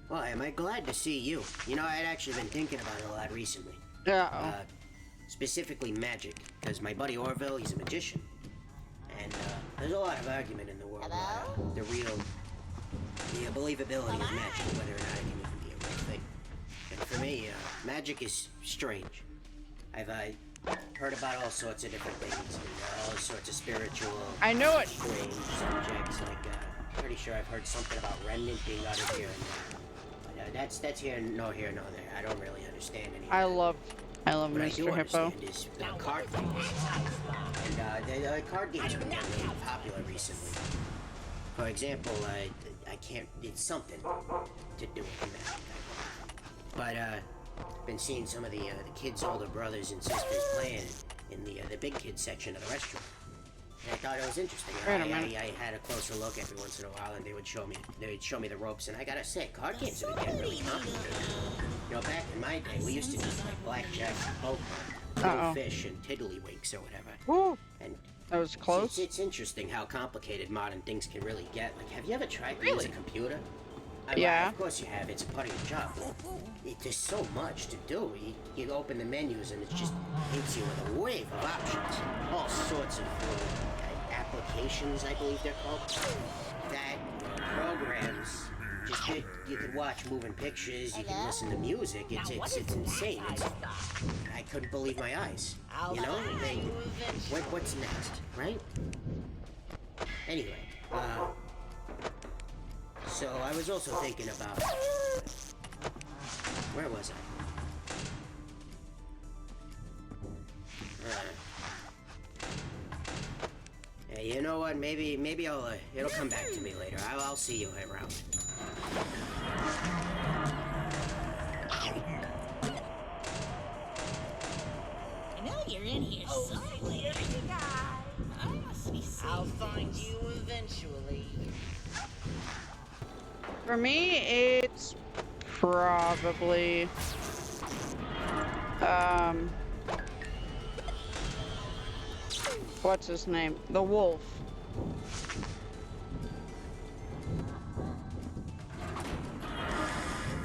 Well, am I glad to see you? You know, I'd actually been thinking about it a lot recently. Uh-oh. Specifically magic, because my buddy Orville, he's a magician. And there's a lot of argument in the world about the believability of magic, whether or not it can even be a real thing. And for me, magic is strange. I've heard about all sorts of different things, and all sorts of spiritual, I know it. strange subjects. Like, pretty sure I've heard something about remnant being uttered here and there. But that's here, no here, no there. I don't really understand any of I that. love What I do Mr. Hippo. understand is the card games. And the card games have become really popular recently. For example, I can't, it's something to do with magic. But, been seeing some of the kids' older brothers and sisters playing in the big kids section of the restaurant. And I thought it was interesting. Wait a minute. I had a closer look every once in a while, and they would show me the ropes. And I gotta say, card games have been getting really complicated. You know, back in my day, we used to do like blackjack and poker, Uh-oh. fish and tiddlywinks or whatever. Woo! And That was close. it's interesting how complicated modern things can really get. Like, have you ever tried to use a computer? I mean, Yeah. of course you have. It's a part of your job. There's so much to do. You open the menus and it just hits you with a wave of options. All sorts of applications, I believe they're called. That programs. Just you could watch moving pictures. You can listen to music. It's insane. I couldn't believe my eyes. You know? What's next, right? Anyway, so I was also thinking about... Where was I? Hey, you know what? Maybe I'll, it'll come back to me later. I'll see you around. I know you're in here somewhere. I must be safe. I'll find you eventually. For me, it's probably what's his name? The wolf.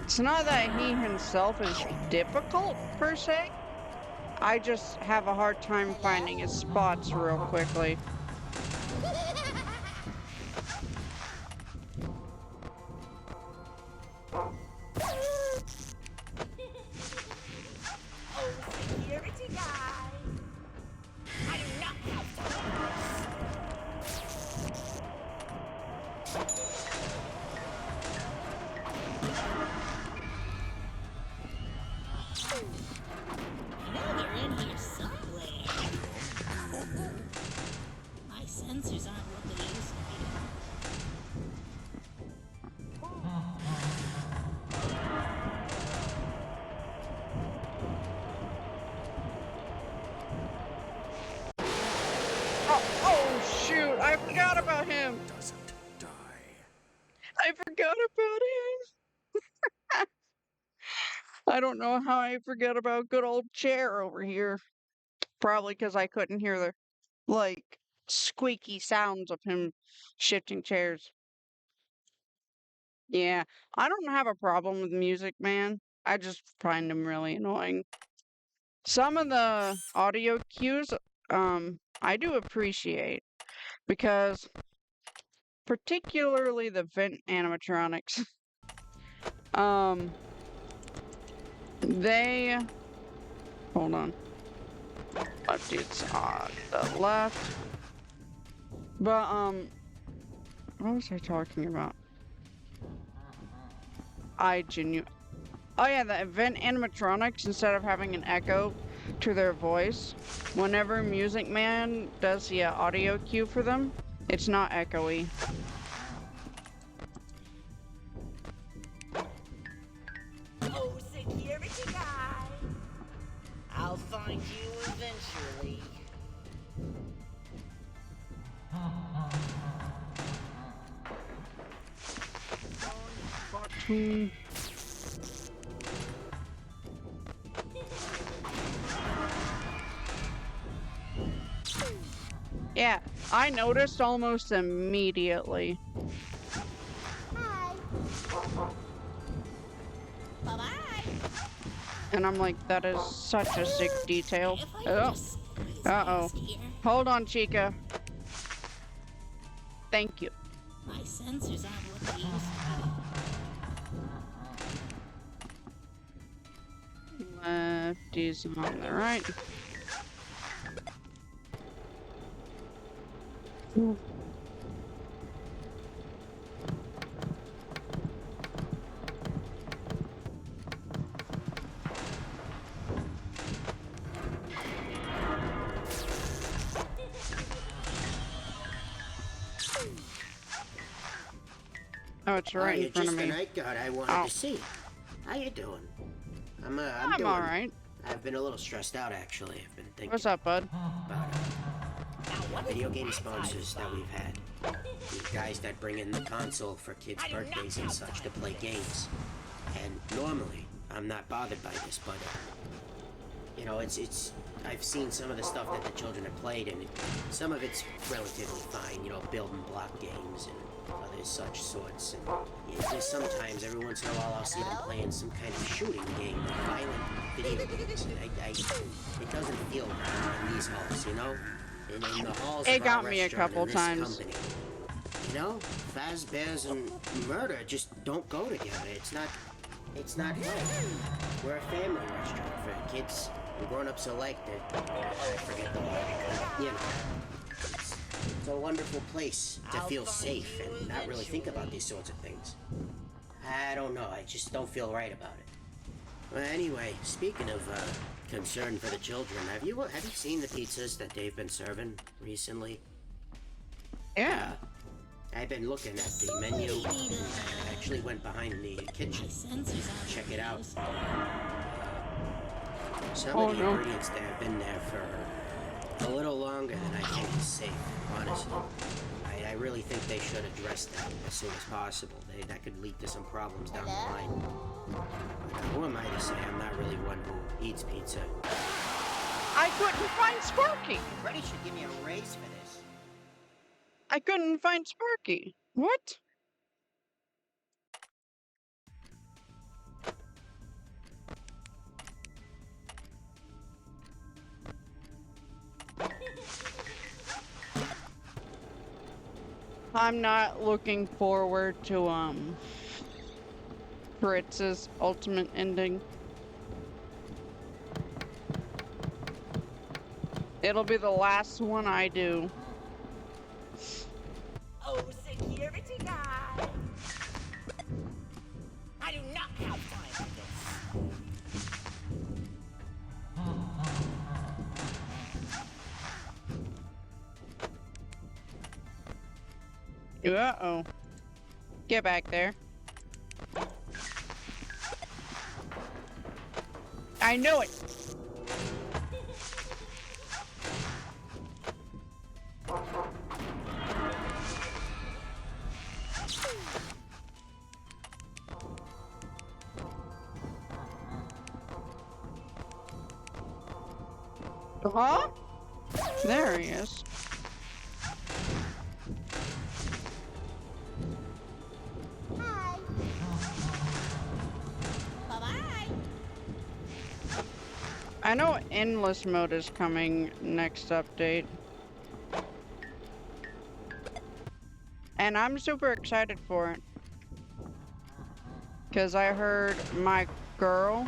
It's not that he himself is difficult per se. I just have a hard time finding his spots real quickly. Security guy. I do not have time. I know you're in here somewhere. My sensors aren't what they used to be. Oh shoot, I forgot about him. Doesn't die. I forgot about him. I don't know how I forgot about good old Chair over here. Probably because I couldn't hear the, like, squeaky sounds of him shifting chairs. Yeah, I don't have a problem with Music Man. I just find him really annoying. Some of the audio cues, I do appreciate because particularly the vent animatronics, they, hold on. Lefty's on the left. But, what was I talking about? Oh yeah, the event animatronics, instead of having an echo to their voice, whenever Music Man does the audio cue for them, It's not echoey. Oh, security guy. I'll find you eventually. Hmm. Yeah, I noticed almost immediately. Bye-bye. And I'm like, that is such a sick detail. If I could Oh, just squeeze uh-oh. past here. Hold on, Chica. Thank you. My sensors aren't what they used to be. Lefty's on the right. Oh, it's right in front of Just the me. night guard I wanted to see. How you doing? I'm I'm doing. alright. I've been a little stressed out actually. I've been thinking What's up, bud? about video game sponsors that we've had. These guys that bring in the console for kids' birthdays and such to play games. And normally, I'm not bothered by this, but you know, it's. I've seen some of the stuff that the children have played, and some of it's relatively fine. You know, building block games and other such sorts. And just sometimes, every once in a while, I'll see them playing some kind of shooting game, violent video games. It doesn't feel right in these halls, you know. In the halls It of got our me a restaurant couple and this times. company. You know, Fazbears and murder just don't go together. It's not right. We're a family restaurant for kids and grown-ups alike. I forget the word. You know, it's a wonderful place to feel safe and not really think about these sorts of things. I don't know. I just don't feel right about it. Well, anyway, speaking of concern for the children, have you seen the pizzas that they've been serving recently? Yeah. I've been looking at the menu. I actually went behind the kitchen. Check it out. Some of the ingredients there have been there for a little longer than I think is safe, honestly. I really think they should address that as soon as possible. That could lead to some problems down the line. But who am I to say I'm not really one who eats pizza? I couldn't find Sparky. Freddie should give me a raise for this. I couldn't find Sparky. What? I'm not looking forward to Fritz's ultimate ending. It'll be the last one I do. Oh, security guy. I do not have time for this. Uh-oh. Get back there. I knew it! Huh? There he is. Bye-bye. I know endless mode is coming next update. And I'm super excited for it. Because I heard my girl,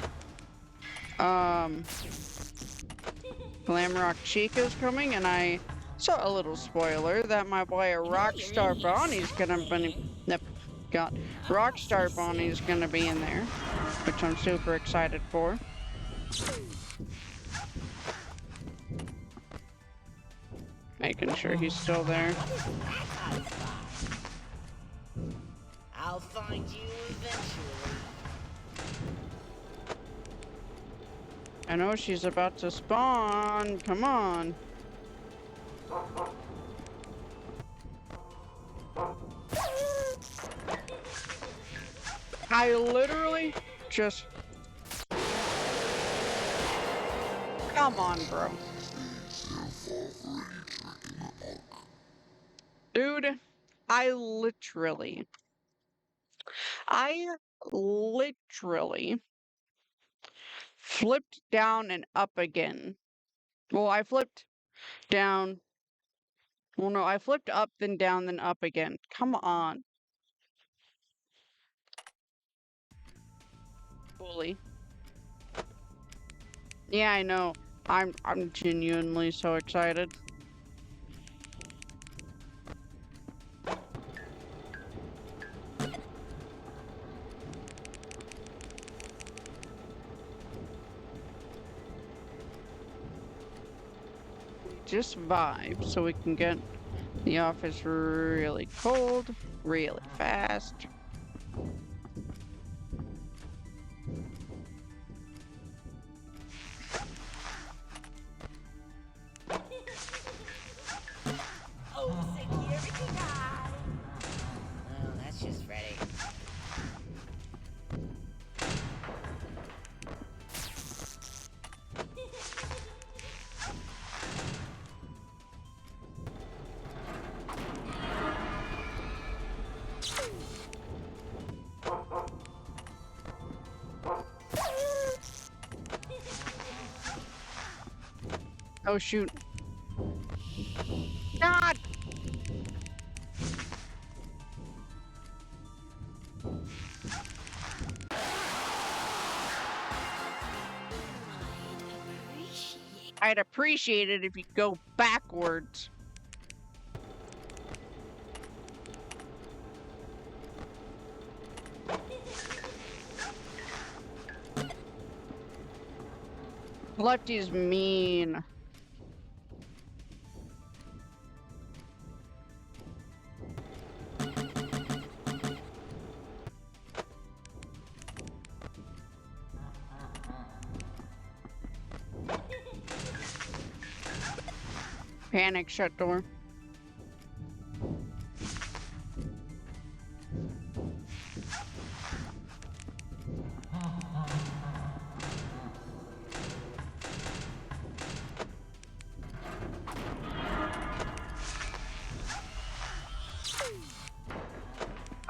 Glamrock Chica's coming, and I saw a little spoiler that my boy Rockstar Bonnie's gonna be, Rockstar Bonnie's gonna be in there, which I'm super excited for. Making sure he's still there. What is that hot spot? I'll find you eventually. I know she's about to spawn. Come on. I literally just... Come on, bro. Dude, I literally flipped down and up again. Well, I flipped down. Well, no, I flipped up, then down, then up again. Come on. Bully. Yeah, I know. I'm genuinely so excited. Just vibe so we can get the office really cold, really fast. Oh, security guy. Oh, that's just Freddy. Oh shoot. God! I'd appreciate it if you go backwards. Lefty's mean. Panic, shut door.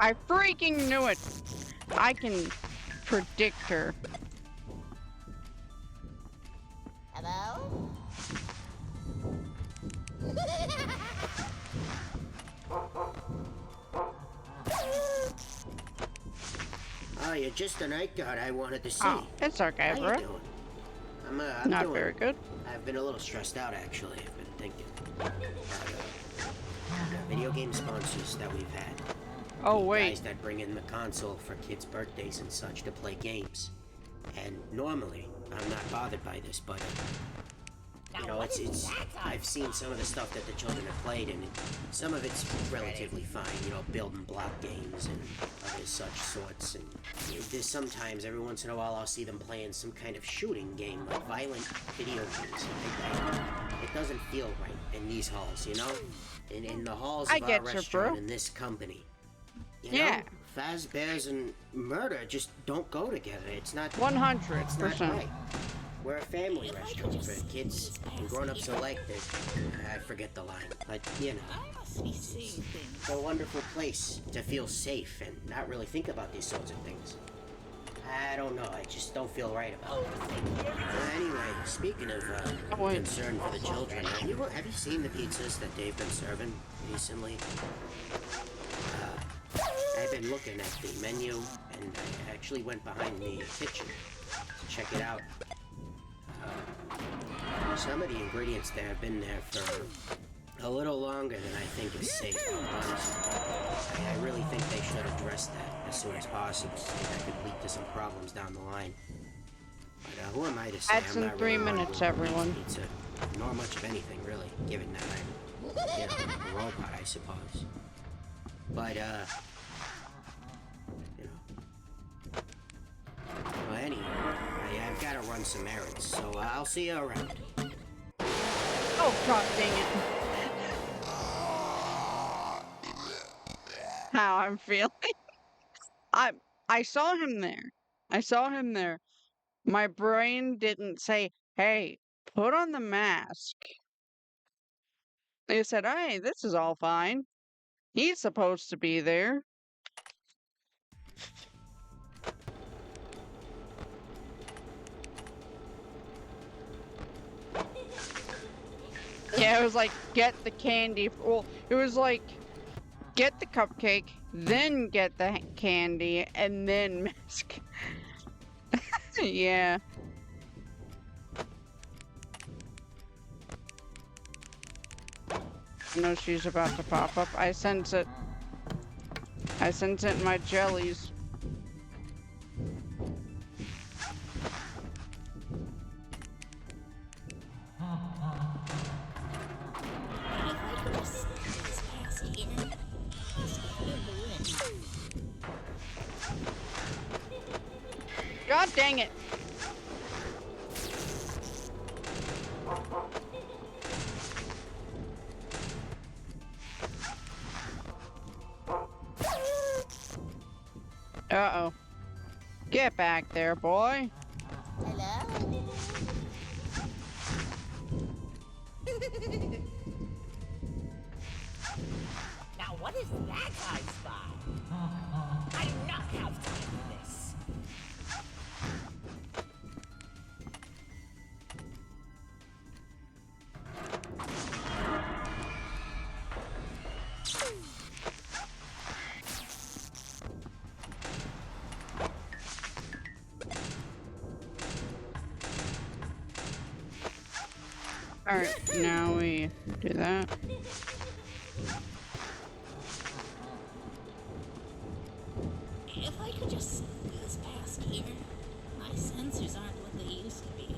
I freaking knew it! I can predict her. Hello? Oh, you're just the night guard I wanted to see. Oh, it's okay, How bro. you doing? I'm Not doing, very good. I've been a little stressed out, actually. I've been thinking about video game sponsors that we've had. Oh, The wait. guys that bring in the console for kids' birthdays and such to play games. And normally, I'm not bothered by this, but you know, it's I've seen some of the stuff that the children have played, and some of it's relatively fine. You know, building block games and other such sorts. And there's sometimes, every once in a while, I'll see them playing some kind of shooting game, like violent video games. It doesn't feel right in these halls, you know, in the halls I of our get you, restaurant bro. in this company. You Yeah. know, Fazbears and murder just don't go together. It's not. It's not 100%. right. We're a family restaurant for kids and grown-ups alike. I forget the line, but you know, I must be seeing things. it's a wonderful place to feel safe and not really think about these sorts of things. I don't know. I just don't feel right about it. Anyway, speaking of wait. concern for the children, have you seen the pizzas that they've been serving recently? I've been looking at the menu, and I actually went behind the kitchen to check it out. Some of the ingredients there have been there for a little longer than I think is safe, honestly. I really think they should address that as soon as possible. That could lead to some problems down the line. But who am I to say? That's I'm in not 3 really one minutes, who eats everyone. pizza, nor much of anything, really, given that you know, a robot, I suppose. But, you know. Well, anyway, I've got to run some errands, so I'll see you around. Oh, god dang it. How I'm feeling. I I saw him there. I saw him there. My brain didn't say, "Hey, put on the mask." It said, "Hey, this is all fine. He's supposed to be there." Yeah, it was like, get the candy. Well, it was like, get the cupcake, then get the candy, and then mask. Yeah. I know she's about to pop up. I sense it. I sense it in my jellies. God dang it. Uh-oh. Get back there, boy. Hello? Now what is that I spy? I do not have time for this. Alright, now we do that. If I could just squeeze past here. My sensors aren't what they used to be.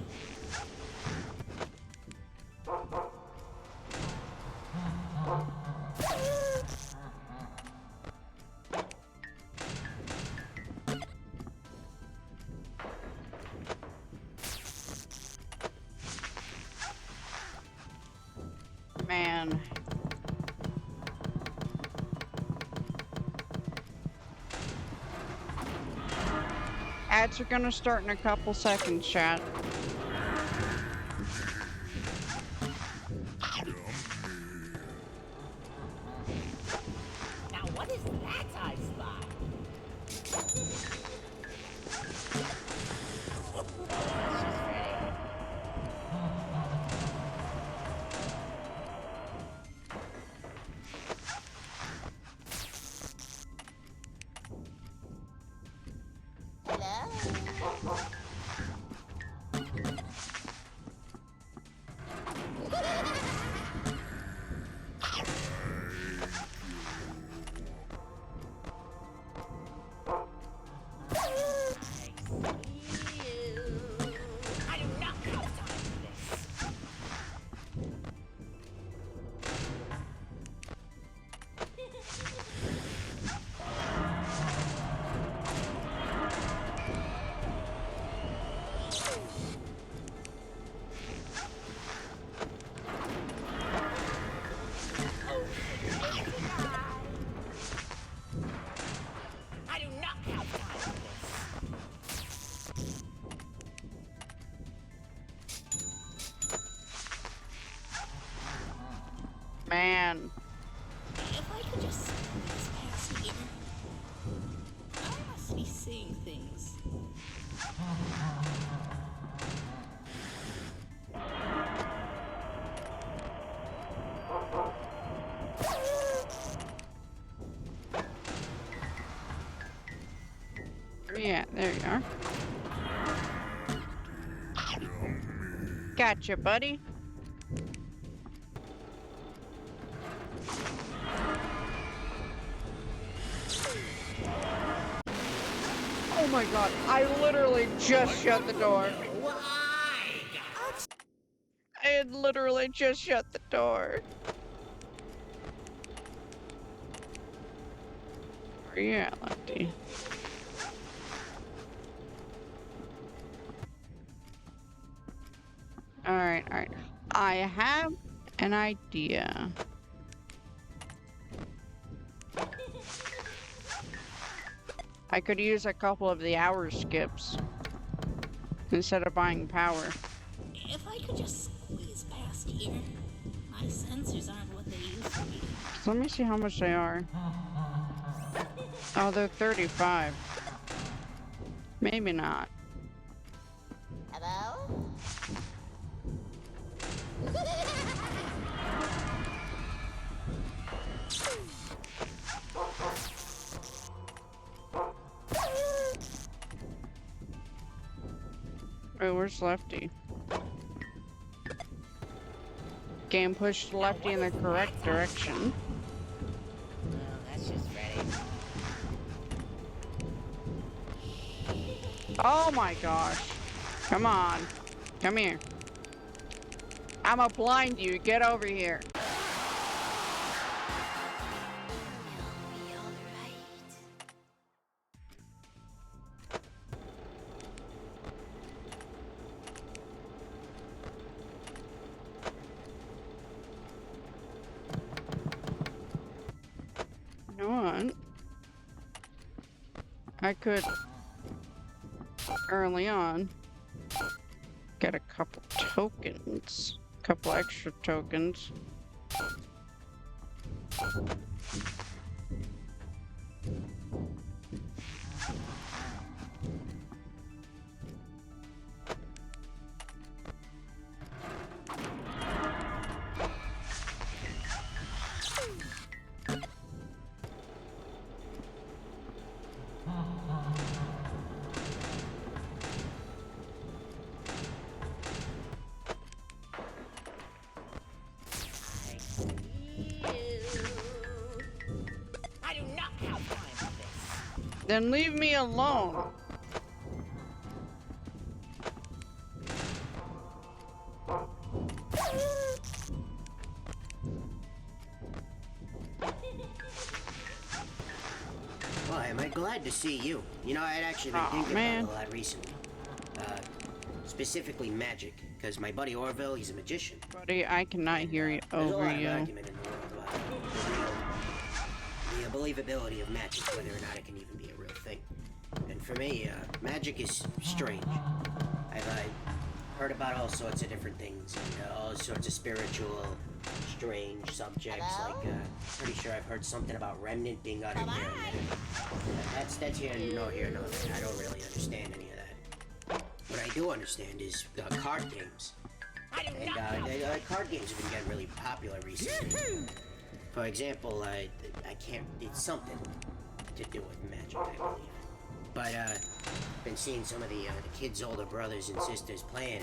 Man. Ads are gonna start in a couple seconds, chat. Now what is that I spy? Hello? I do not have time for this. I do not have time for this. Man. If I could just squeeze past here. I must be seeing things. Yeah, there you are. Gotcha, buddy. Oh my god, I literally just shut the door. I had literally just shut the door. Where you at, Lefty? Alright, alright. I have an idea. I could use a couple of the hour skips instead of buying power. If I could just squeeze past here. My sensors aren't what they used to be. So let me see how much they are. Oh, they're 35. Maybe not. Hello? Wait, where's Lefty? Game pushed Lefty in the correct direction. Well, that's just Freddy. Oh my gosh. Come on. Come here. I'ma blind you. Get over here. You'll be alright. You know what? I could early on get a couple tokens. Couple extra tokens. I do not have time for this. Then leave me alone. Why, am I glad to see you? You know, I'd actually been Aw, thinking man. about it a lot recently. Specifically magic, because my buddy Orville, he's a magician. Buddy, I cannot hear you There's a over lot of you. argument in the world about the believability of magic, whether or not it can even be a real thing. And for me, magic is strange. I've heard about all sorts of different things, and all sorts of spiritual, strange subjects. Hello? Like, pretty sure I've heard something about remnant being uttered here and there. That's here, nor here, nor there. I don't really understand any of that. What I do understand is card games. I do And not have card games have been getting really popular recently. For example, I can't. It's something to do with magic, I believe. But been seeing some of the kids' older brothers and sisters playing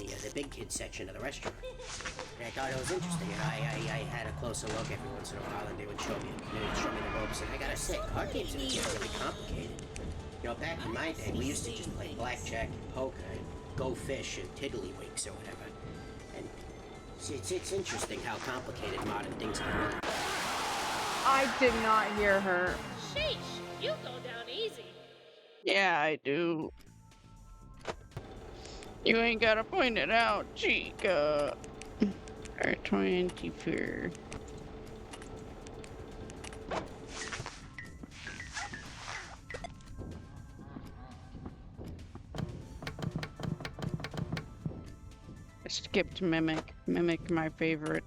in the big kids section of the restaurant, and I thought it was interesting. And I had a closer look every once in a while, and they would show me the ropes. And I gotta say, card games have been really complicated. You know, back in my day, we used to just play blackjack and poker and go fish and tiddlywinks or whatever. And it's interesting how complicated modern things can really. I did not hear her. Sheesh, you go down easy. Yeah, I do. You ain't gotta point it out, Chica. Alright, 24. I skipped Mimic. Mimic, my favorite.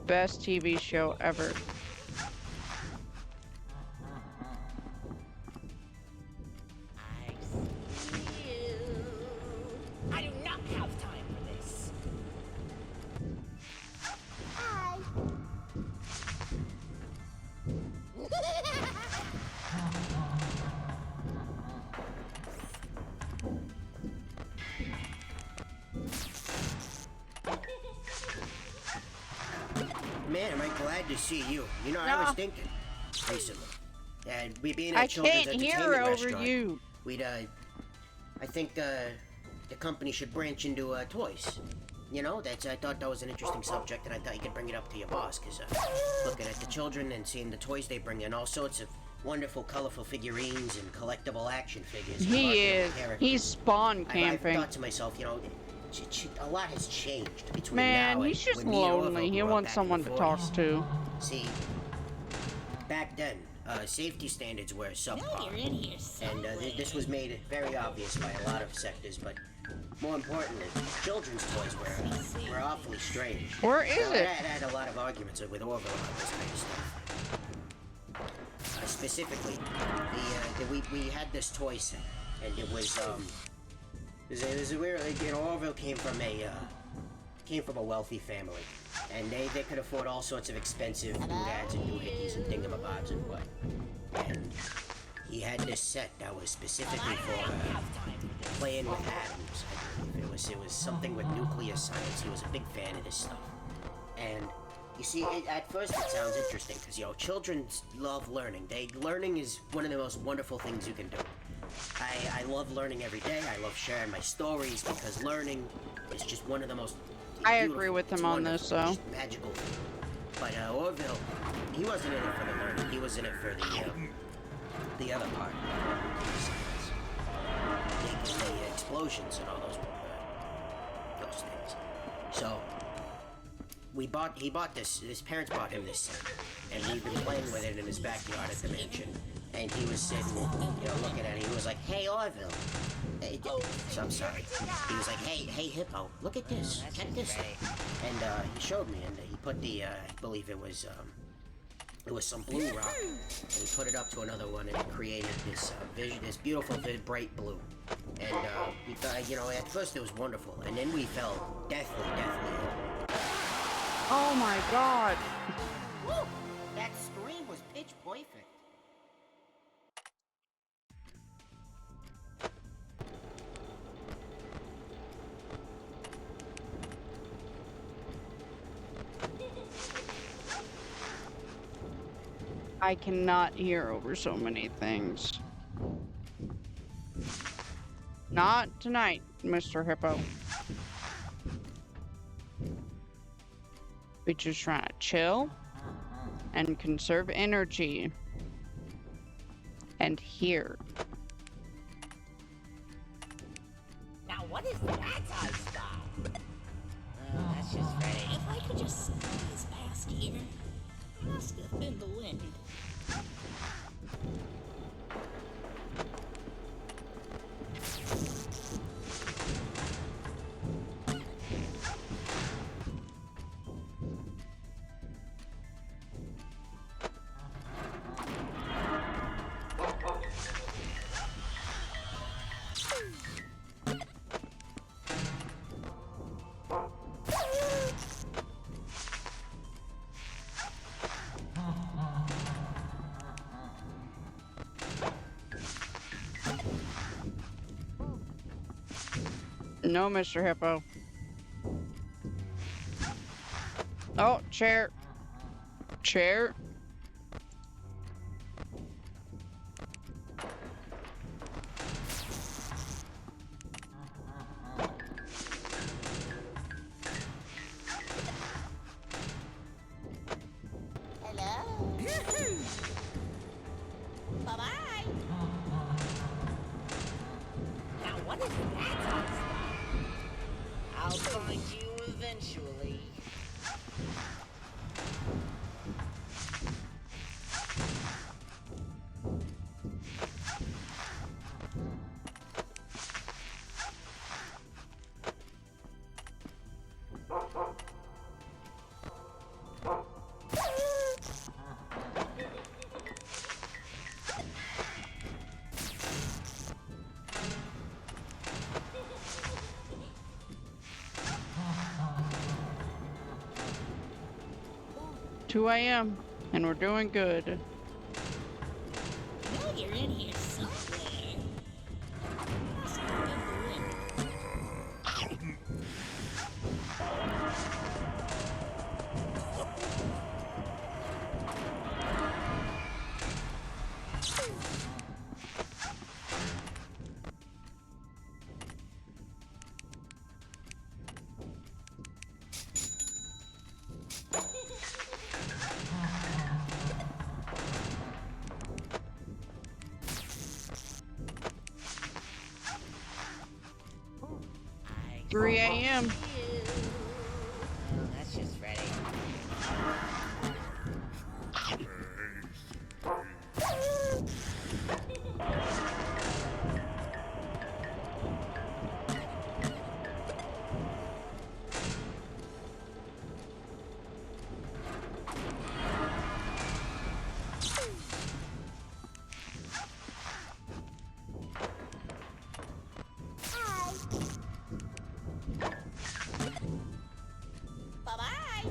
Best TV show ever. I see you. I do not have time for this. Hi. Man, am I glad to see you. You know, I was thinking recently. And we being I at Children's can't hear Entertainment over Restaurant, you. we'd I think the company should branch into toys. you know, I thought that was an interesting subject, and I thought you could bring it up to your boss, because looking at the children and seeing the toys they bring in, all sorts of wonderful, colorful figurines and collectible action figures. And He marketable is. characters. He's spawn I've camping. thought to myself, you know, a lot has changed between Man, now he's and just when me and Orville lonely. He grew up wants back in the someone to talk 40s. to. See, back then, safety standards were I know subpar. you're in here And somewhere. this was made very obvious by a lot of sectors, but more importantly, children's toys were awfully strange. Where is Now, it? I had a lot of arguments with Orville about this kind of stuff. Specifically, we had this toy set, and it was a weird, you know, Orville came from a wealthy family, and they could afford all sorts of expensive doodads and doohickeys and thingamabobs and what. And he had this set that was specifically for playing with atoms. I believe it was something with nuclear science. He was a big fan of this stuff. And you see, at first it sounds interesting because, you know, children love learning. Learning is one of the most wonderful things you can do. I love learning every day. I love sharing my stories because learning is just one of the most I beautiful, agree with it's him on this, wonderful, though. just magical thing. But Orville, he wasn't in it for the learning. He was in it for the other part. Making the explosions and all those things. So he bought this. His parents bought him this set, and we've been playing with it in his backyard at the mansion. And he was sitting, you know, looking at it. He was like, "Hey, Orville." Hey, so I'm sorry. He was like, "Hey, Hippo, look at this. Check this out." And he showed me, and he put the, I believe it was some blue rock, and he put it up to another one, and it created this this beautiful, bright blue. And we thought, you know, at first it was wonderful, and then we fell deathly ill. Oh my god. Woo! That scream was pitch perfect. I cannot hear over so many things. Not tonight, Mr. Hippo. We're just trying to chill and conserve energy and hear. Now what is that I spot? Oh, that's just Freddy. If I could just squeeze past here. Must have been the wind. No, Mr. Hippo. Oh, chair. Chair. Hello? Bye-bye. Now what is that I spot? I'll find you eventually. Two a.m. and we're doing good. I know you're in here somewhere. Must have been the wind. 3 a.m. Well, that's just Freddy. Bye-bye.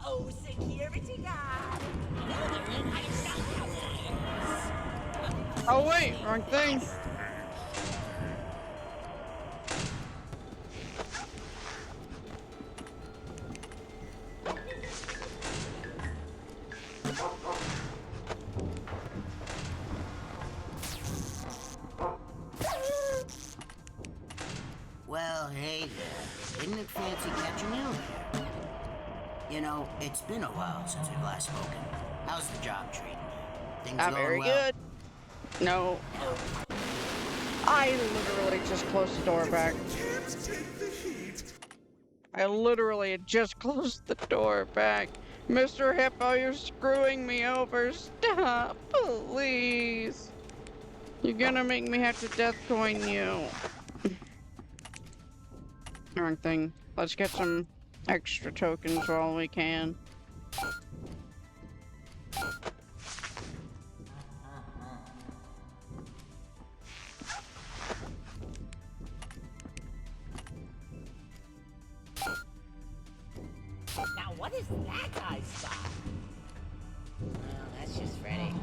Oh, security guard. No, there ain't. I don't know. Oh wait, wrong thing. Well, hey there. Didn't it fancy catching you here? You know, it's been a while since we've last spoken. How's the job treating you? Things Not going very well? good. No. I literally just closed the door back. I literally had just closed the door back. Mr. Hippo, you're screwing me over. Stop, please. You're gonna make me have to death coin you. Wrong thing. Let's get some extra tokens while we can. Now, what is that I spot? Well, that's just Freddy.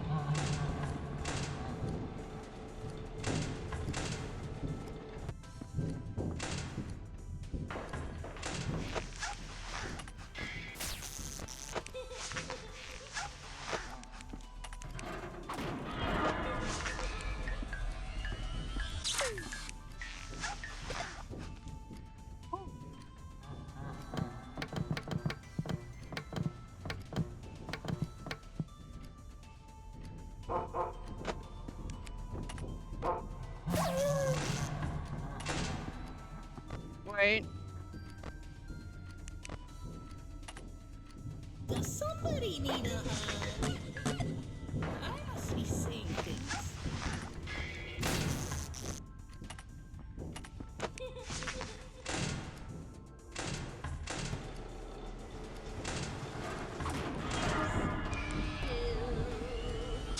Wait. Does somebody need a hug? I must be seeing things.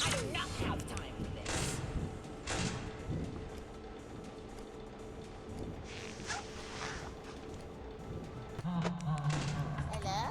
I do not have time for this. Hello?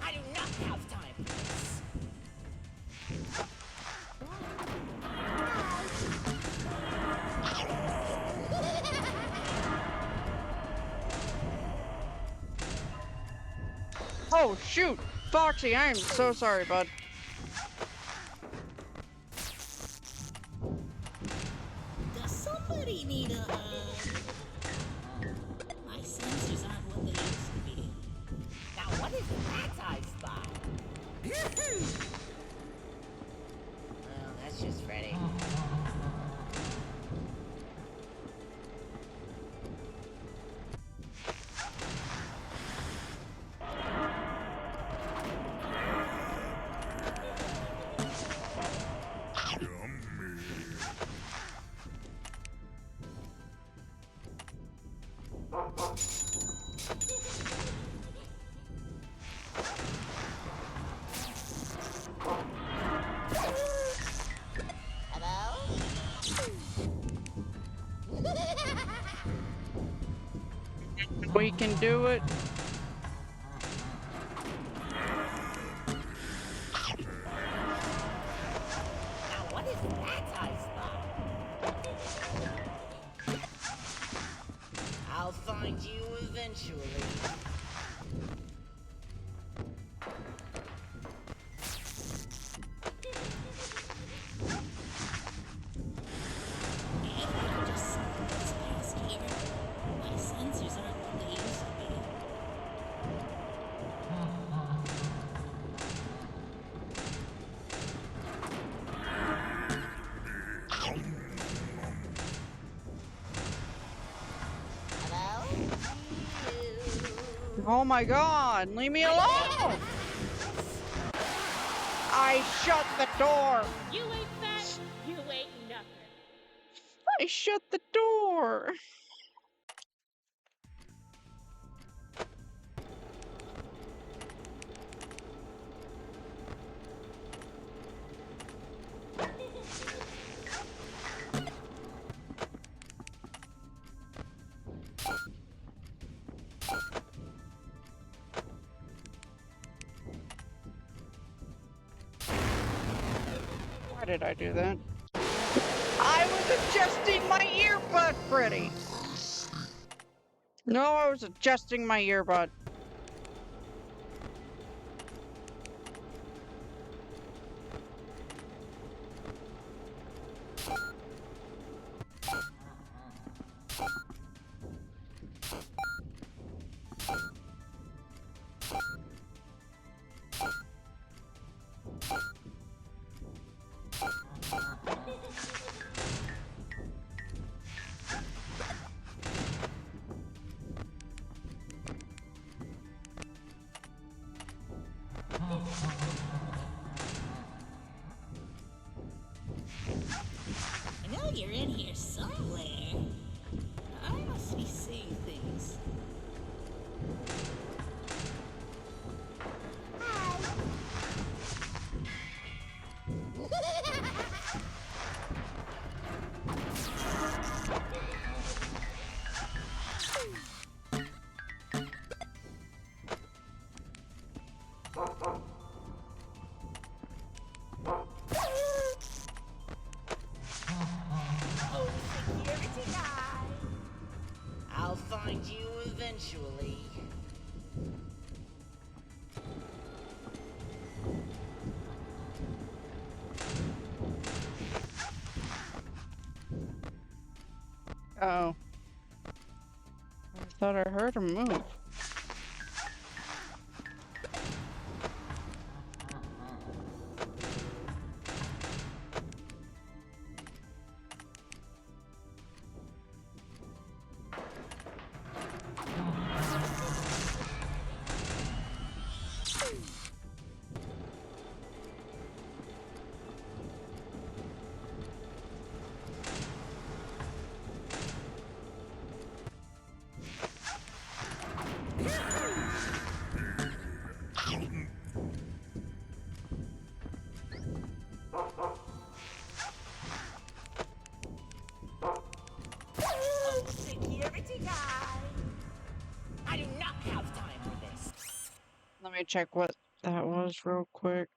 I do not have time for this. Oh, shoot! Foxy, I am so sorry, bud. Does somebody need a hug? My sensors aren't what they used to be. Now what is that I spot? Well, that's just Freddy. We can do it. Now what is that I spot? I'll find you eventually. If I could just squeeze past here, my sensors aren't what they used to be. Hello? Oh my god, leave me alone! I shut the door! You ain't fat, you ain't nothing. I shut the door! Why did I do that? I was adjusting my earbud, Freddy! No, I was adjusting my earbud. I know you're in here somewhere. I must be seeing things. Oh, security guy. I'll find you eventually. Oh. I thought I heard him move. Oh, security guy. I do not have time for this. Let me check what that was real quick.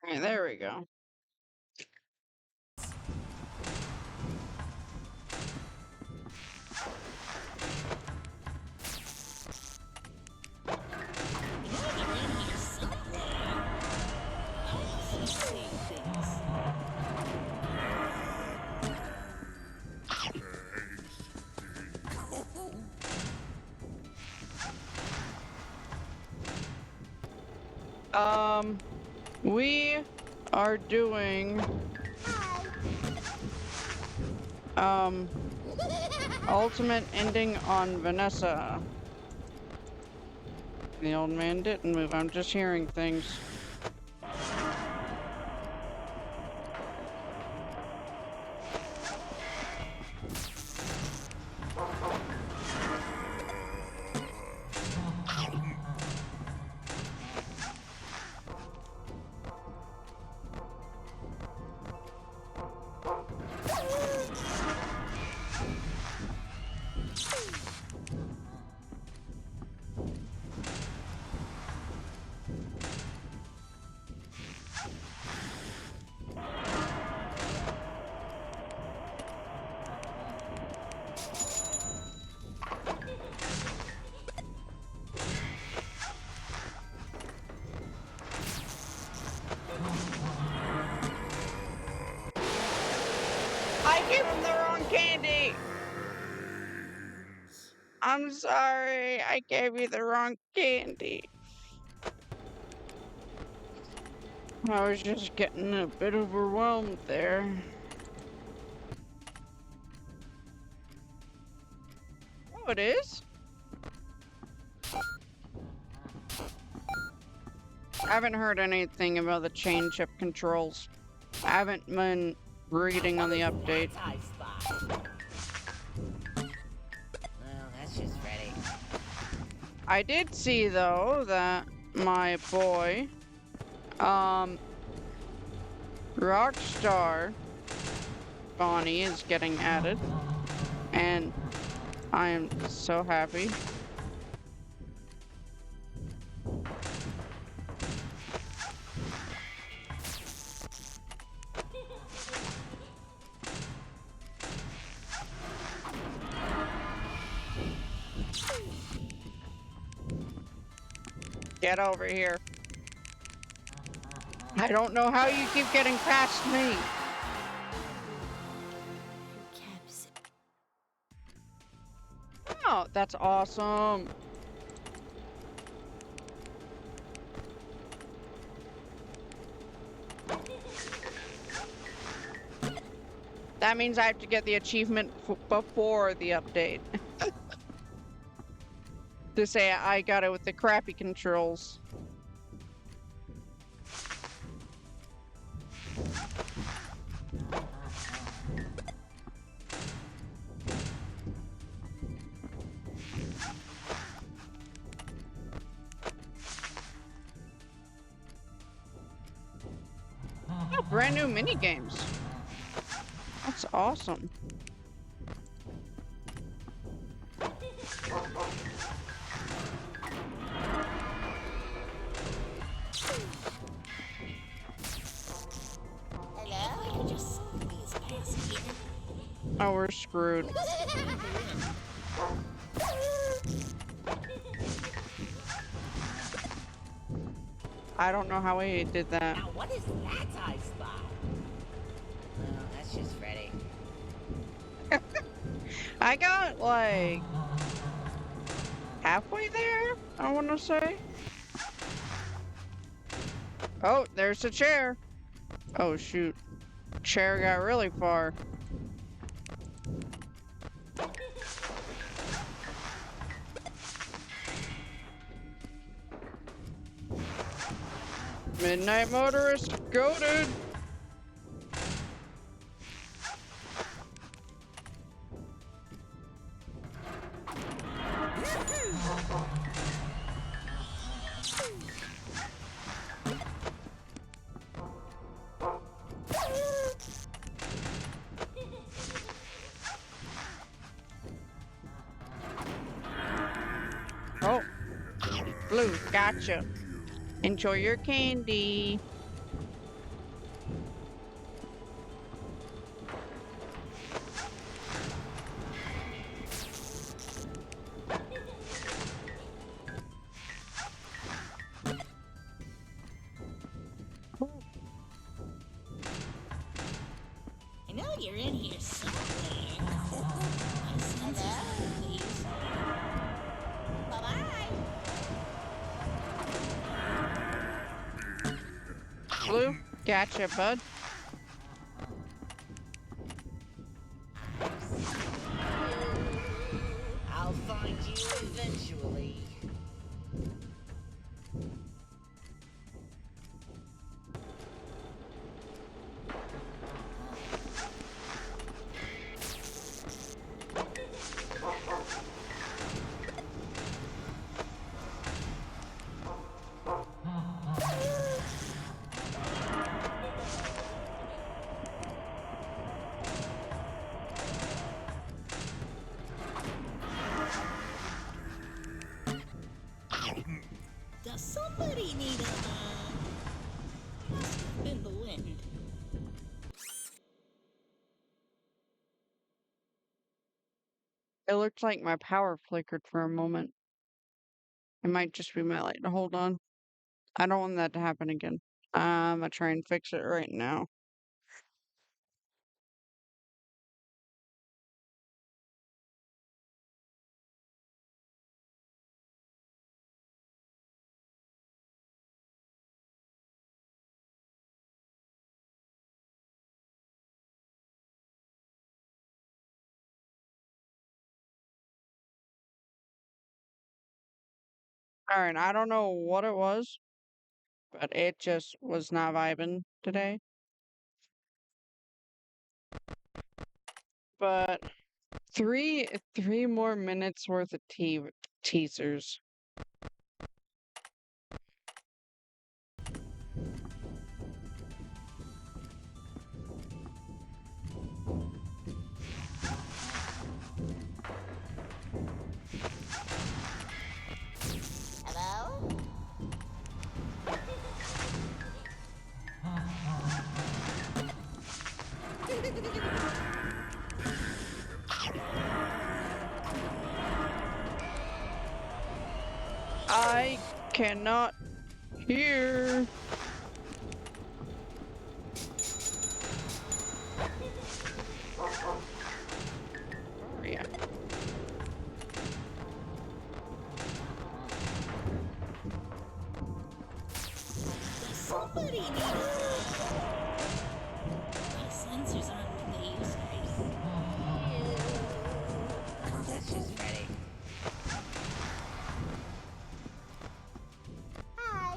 Alright, there we go. I know you're in here somewhere. I must be seeing things. We are doing ultimate ending on Vanessa. The old man didn't move. I'm just hearing things. I gave him the wrong candy! I'm sorry, I gave you the wrong candy. I was just getting a bit overwhelmed there. Oh, it is? I haven't heard anything about the chain chip controls. I haven't been reading on the update. That's I spot. Well, that's just Freddy. I did see, though, that my boy, Rockstar Bonnie is getting added, and I am so happy. Get over here. I don't know how you keep getting past me. Oh, that's awesome. That means I have to get the achievement before the update. To say I got it with the crappy controls. Oh, brand new mini games. That's awesome. Oh, we're screwed. I don't know how he did that. Now what is that I spot? Well, that's just Freddy. I got like halfway there, I want to say. Oh, there's a chair. Oh shoot. Chair got really far. Midnight Motorist, goated. Oh, Blue, gotcha. Enjoy your candy. I know you're in here somewhere. Hello? Please. Bye-bye. Blue, Gotcha, bud. I'll find you eventually. Does somebody need a must have been the wind. It looks like my power flickered for a moment. It might just be my light. Hold on. I don't want that to happen again. I'm gonna try and fix it right now. Alright, I don't know what it was, but it just was not vibing today. But three more minutes worth of teasers. Hello? I cannot hear. Oh, yeah. Does somebody need my sensors aren't what they used to be. That's just Freddy. Hi.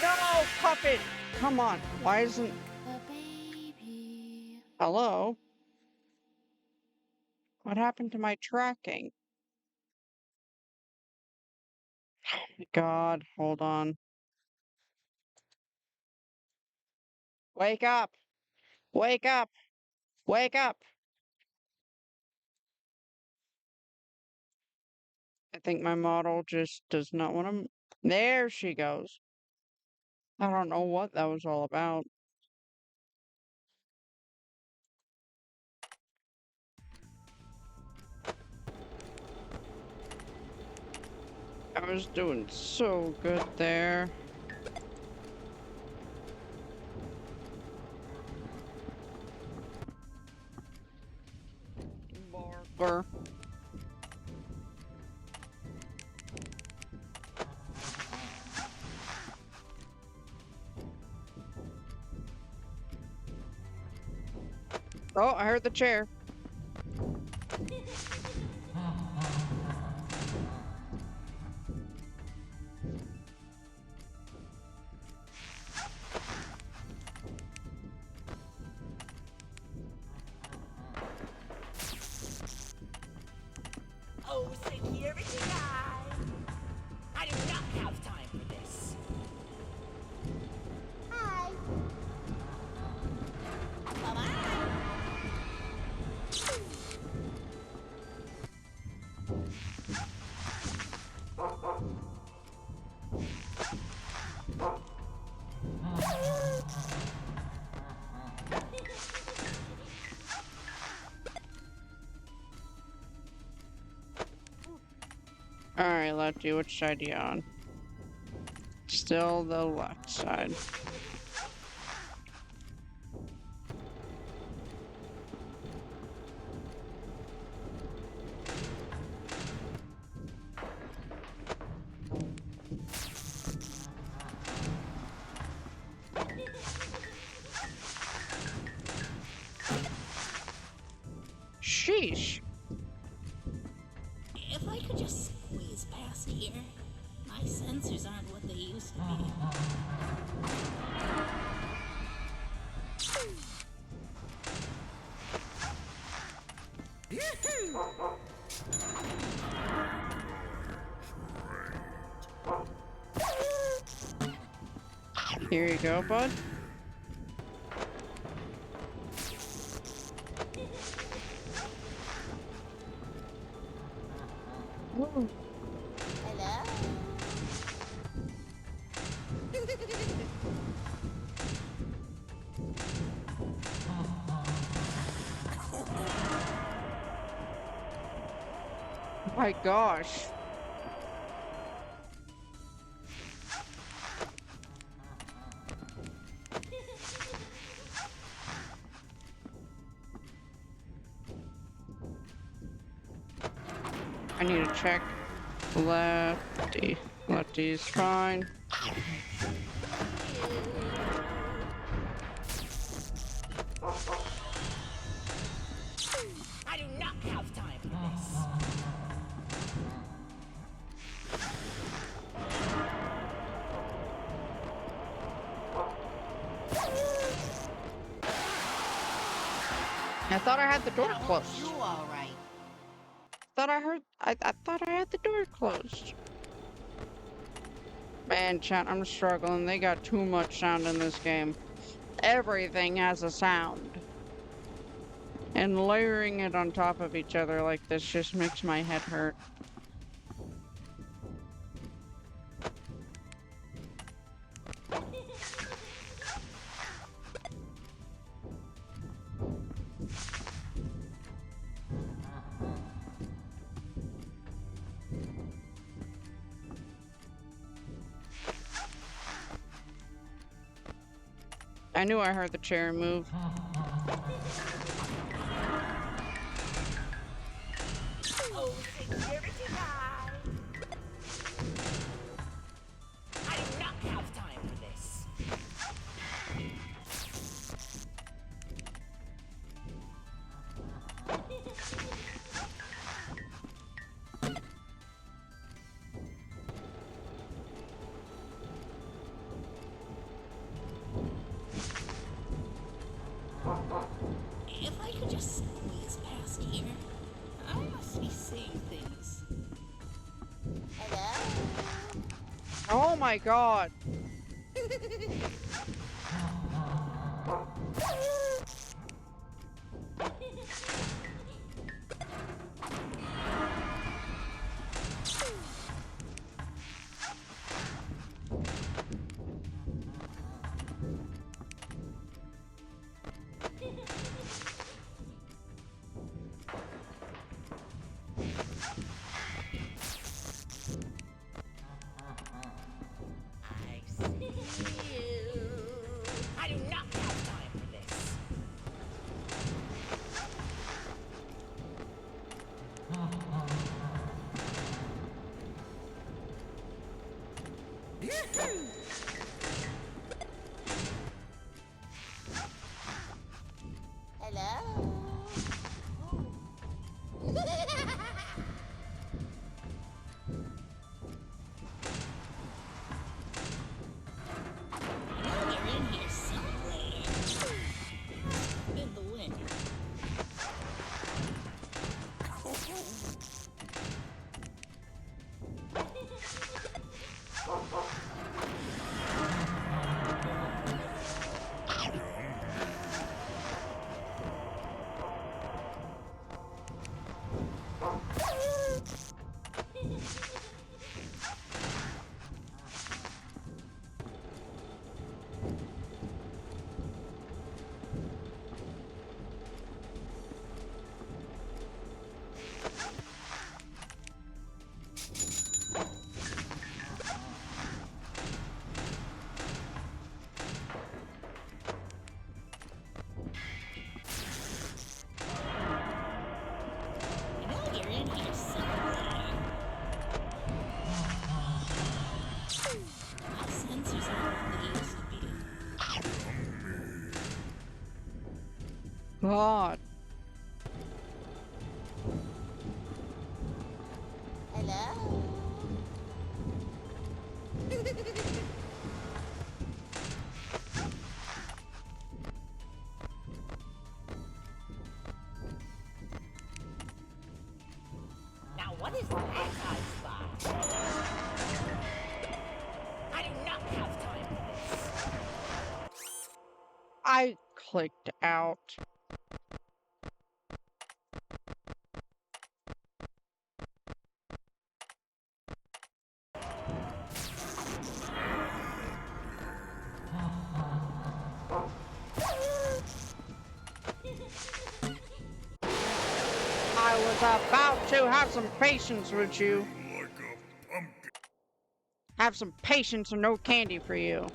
No, puppet! Come on. Why isn't... A baby. Hello? What happened to my tracking? God, hold on. Wake up! Wake up! Wake up! I think my model just does not want to... There she goes. I don't know what that was all about. I was doing so good there. Barker. Oh, I heard the chair. Oh, security guy! I do not have time for this. Hi. Bye-bye. Alright, Lefty, which side are you on? Still the left side. Sheesh. If I could just squeeze past here. My sensors aren't what they used to be. Here you go, bud. Ooh. Hello? My gosh. I need to check lefty. Lefty's fine. I do not have time for this. I thought I had the door That won't closed. you all right. I thought I had the door closed. Man, chat, I'm struggling. They got too much sound in this game. Everything has a sound. And layering it on top of each other like this just makes my head hurt. I knew I heard the chair move. Oh, security guy. I do not have time for this. If I could just squeeze past here, I must be seeing things. Hello? Oh my god. I see you. I do not have time for this. Hello? You're in here somewhere. Been the wind. My sensors aren't what they used to be. God. Hello? Now what is that I spy? I do not have time for this. I clicked out. I was about to have some patience with you. Have some patience and no candy for you.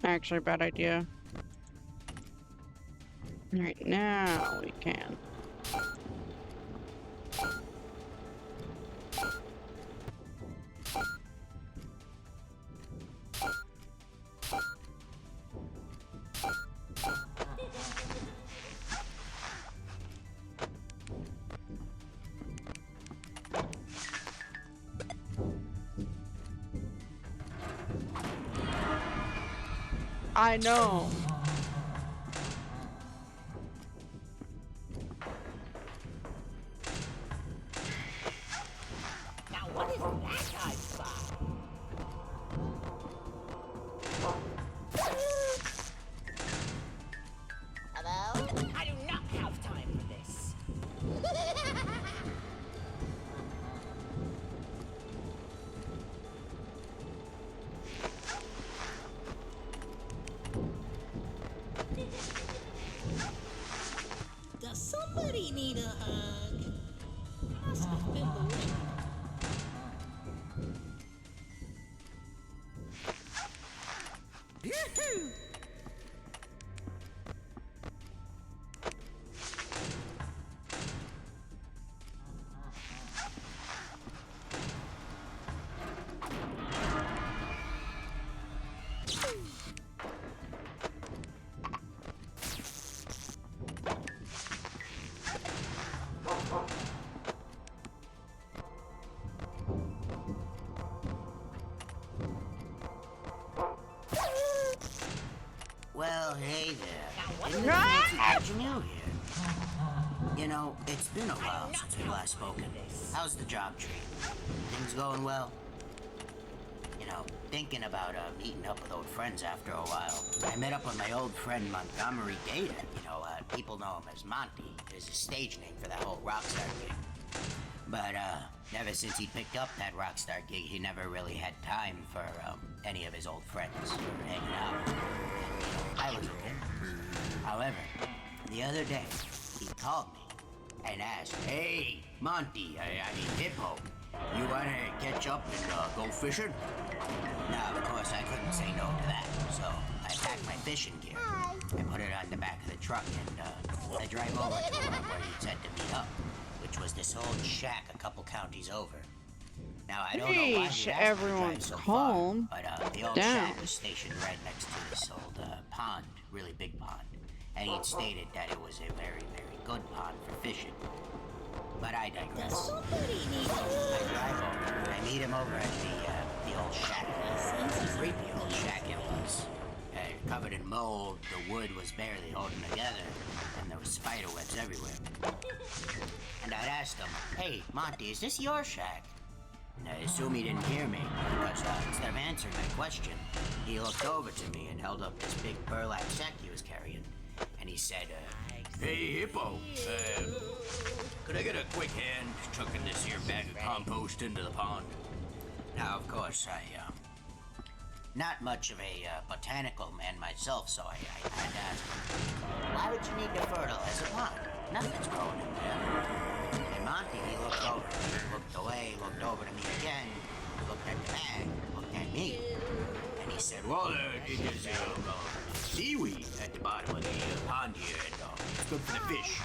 Actually, bad idea. Right now we can. I know. Now what is that I spy? Hello? I do not have time for this. Does somebody need a hug? Must have been the wind. Yoo-hoo! Well, hey there. Now Isn't it fancy catching you here? You know, it's been a while since we last spoken. How's the job treating? Things going well? You know, thinking about meeting up with old friends after a while. I met up with my old friend Montgomery Gator. You know, people know him as Monty. Is his stage name for that whole Rockstar gig. But ever since he picked up that Rockstar gig, he never really had time for any of his old friends or hanging out. I was okay. However, the other day, he called me and asked, "Hey, Monty, I mean Hippo, you wanna catch up and go fishing?" Now, of course, I couldn't say no to that, so I packed my fishing gear. I put it on the back of the truck and I drive over to where he said to meet up, which was this old shack a couple counties over. Now, I don't know why Yeesh, he asked me to drive everyone's so home. far, but the old Damn. shack was stationed right next to this old pond, really big pond. And he'd stated that it was a very, very good pond for fishing. But I digress. Does somebody need a I drive over, I meet him over at the old shack. Creepy old shack it was. Covered in mold, the wood was barely holding together, and there was spider webs everywhere. And I'd asked him, "Hey, Monty, is this your shack?" And I assume he didn't hear me, because instead of answering my question, he looked over to me and held up this big burlap sack he was carrying. And he said, "Hey, Hippo, could I get a quick hand chucking this here bag of compost into the pond?" Now, of course, not much of a botanical man myself, so I had to ask him, "Why would you need to fertilize a pond? Nothing's growing in there." And Monty, he looked over, looked away, looked over to me again, looked at the bag, looked at me, and he said, "Well, there's seaweed at the bottom of the pond here, and it's good for the fish."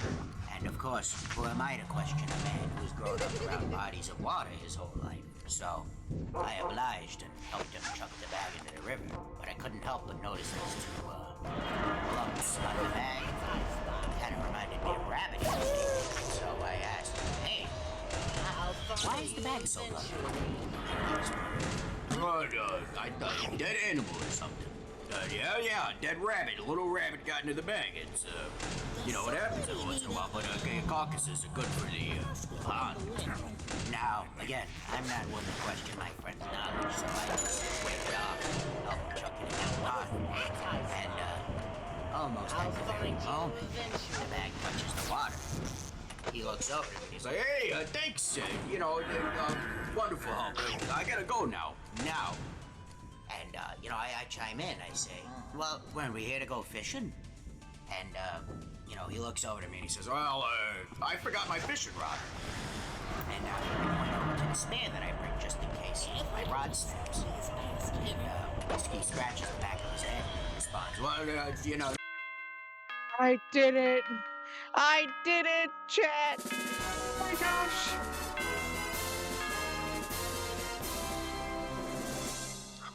And of course, who am I to question a man grown up around bodies of water his whole life, so I obliged and helped him chuck the bag into the river. But I couldn't help but notice those two lumps on the bag. Kind of reminded me of rabbit. So I asked, hey, why is the bag so lumpy? I thought a dead animal or something. Yeah, a dead rabbit. A little rabbit got into the bag. It's, you know what happens every once in a while, but carcasses are good for the pond. Now, again, I'm not one to question my friend's knowledge, so I just waved it off, helped him chuck it in the pond, and, almost at the very moment the bag touches the water, he looks over and he's like, hey, thanks, wonderful help. I gotta go now. And, I chime in. I say, well, weren't we here to go fishing? And, he looks over to me and he says, well, I forgot my fishing rod. And, I point over to the spear that I bring just in case my rod snaps. And, he scratches the back of his head and responds, well, I did it! I did it, chat! Oh my gosh!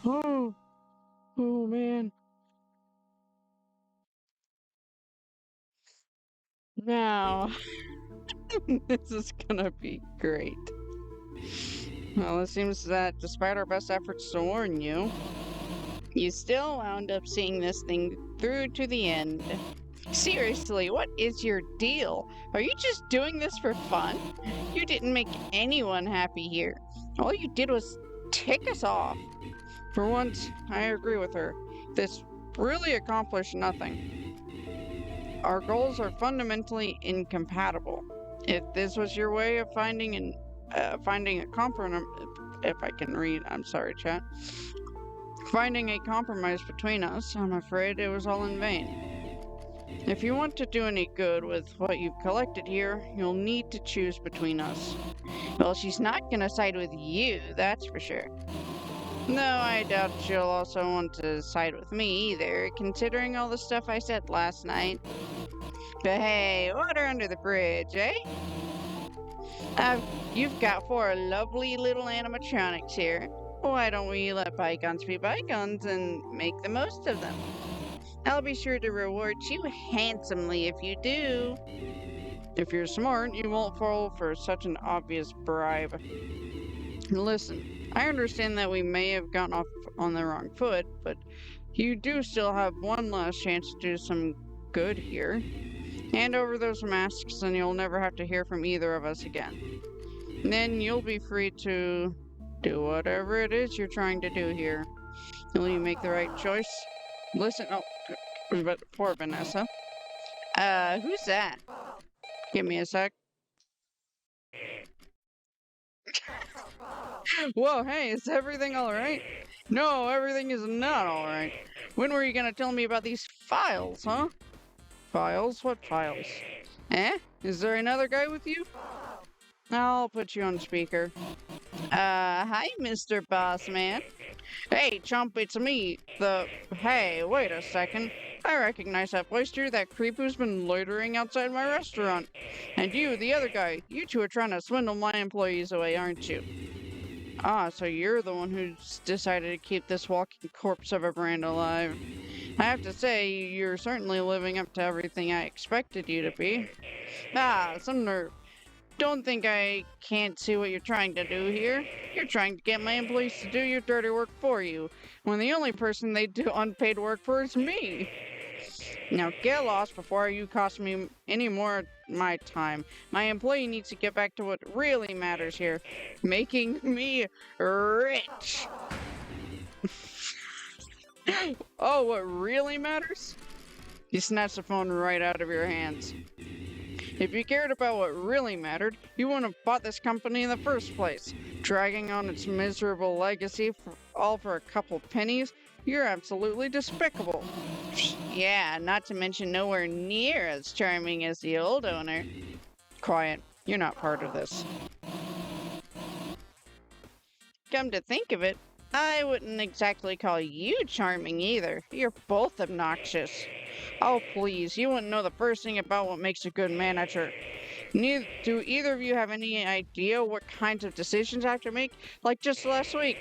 Oh man. Now, this is gonna be great. Well, it seems that despite our best efforts to warn you, you still wound up seeing this thing through to the end. Seriously, what is your deal? Are you just doing this for fun? You didn't make anyone happy here. All you did was tick us off. For once, I agree with her. This really accomplished nothing. Our goals are fundamentally incompatible. If this was your way of finding a compromise, if I can read, I'm sorry, chat. Finding a compromise between us, I'm afraid it was all in vain. If you want to do any good with what you've collected here, you'll need to choose between us. Well, she's not gonna side with you, that's for sure. No, I doubt she'll also want to side with me either, considering all the stuff I said last night. But hey, water under the bridge, eh? You've got 4 lovely little animatronics here. Why don't we let bygones be bygones and make the most of them? I'll be sure to reward you handsomely if you do. If you're smart, you won't fall for such an obvious bribe. Listen, I understand that we may have gotten off on the wrong foot, but you do still have one last chance to do some good here. Hand over those masks and you'll never have to hear from either of us again. Then you'll be free to do whatever it is you're trying to do here. Will you make the right choice? Listen, but poor Vanessa. Who's that? Give me a sec. Whoa, hey, is everything alright? No, everything is not alright. When were you gonna tell me about these files, huh? Files? What files? Eh? Is there another guy with you? I'll put you on speaker. Hi, Mr. Bossman. Hey, chump, it's me. Hey, wait a second. I recognize that voice. You're that creep who's been loitering outside my restaurant. And you, the other guy, you two are trying to swindle my employees away, aren't you? Ah, so you're the one who's decided to keep this walking corpse of a brand alive. I have to say, you're certainly living up to everything I expected you to be. Ah, some nerve. Don't think I can't see what you're trying to do here. You're trying to get my employees to do your dirty work for you, when the only person they do unpaid work for is me. Now get lost before you cost me any more of my time. My employee needs to get back to what really matters here. Making me rich. Oh, what really matters? You snatched the phone right out of your hands. If you cared about what really mattered, you wouldn't have bought this company in the first place. Dragging on its miserable legacy all for a couple pennies? You're absolutely despicable. Yeah, not to mention nowhere near as charming as the old owner. Quiet, you're not part of this. Come to think of it, I wouldn't exactly call you charming either. You're both obnoxious. Oh, please, you wouldn't know the first thing about what makes a good manager. Neither do either of you have any idea what kinds of decisions I have to make? Like just last week,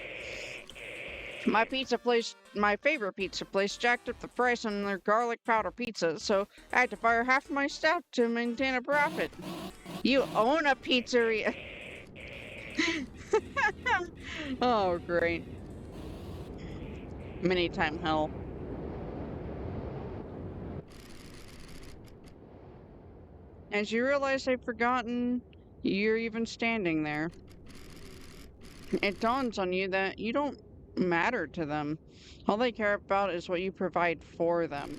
my favorite pizza place, jacked up the price on their garlic powder pizza, so I had to fire half of my staff to maintain a profit. You own a pizzeria. Oh, great. Many time hell. As you realize they've forgotten you're even standing there, it dawns on you that you don't matter to them. All they care about is what you provide for them.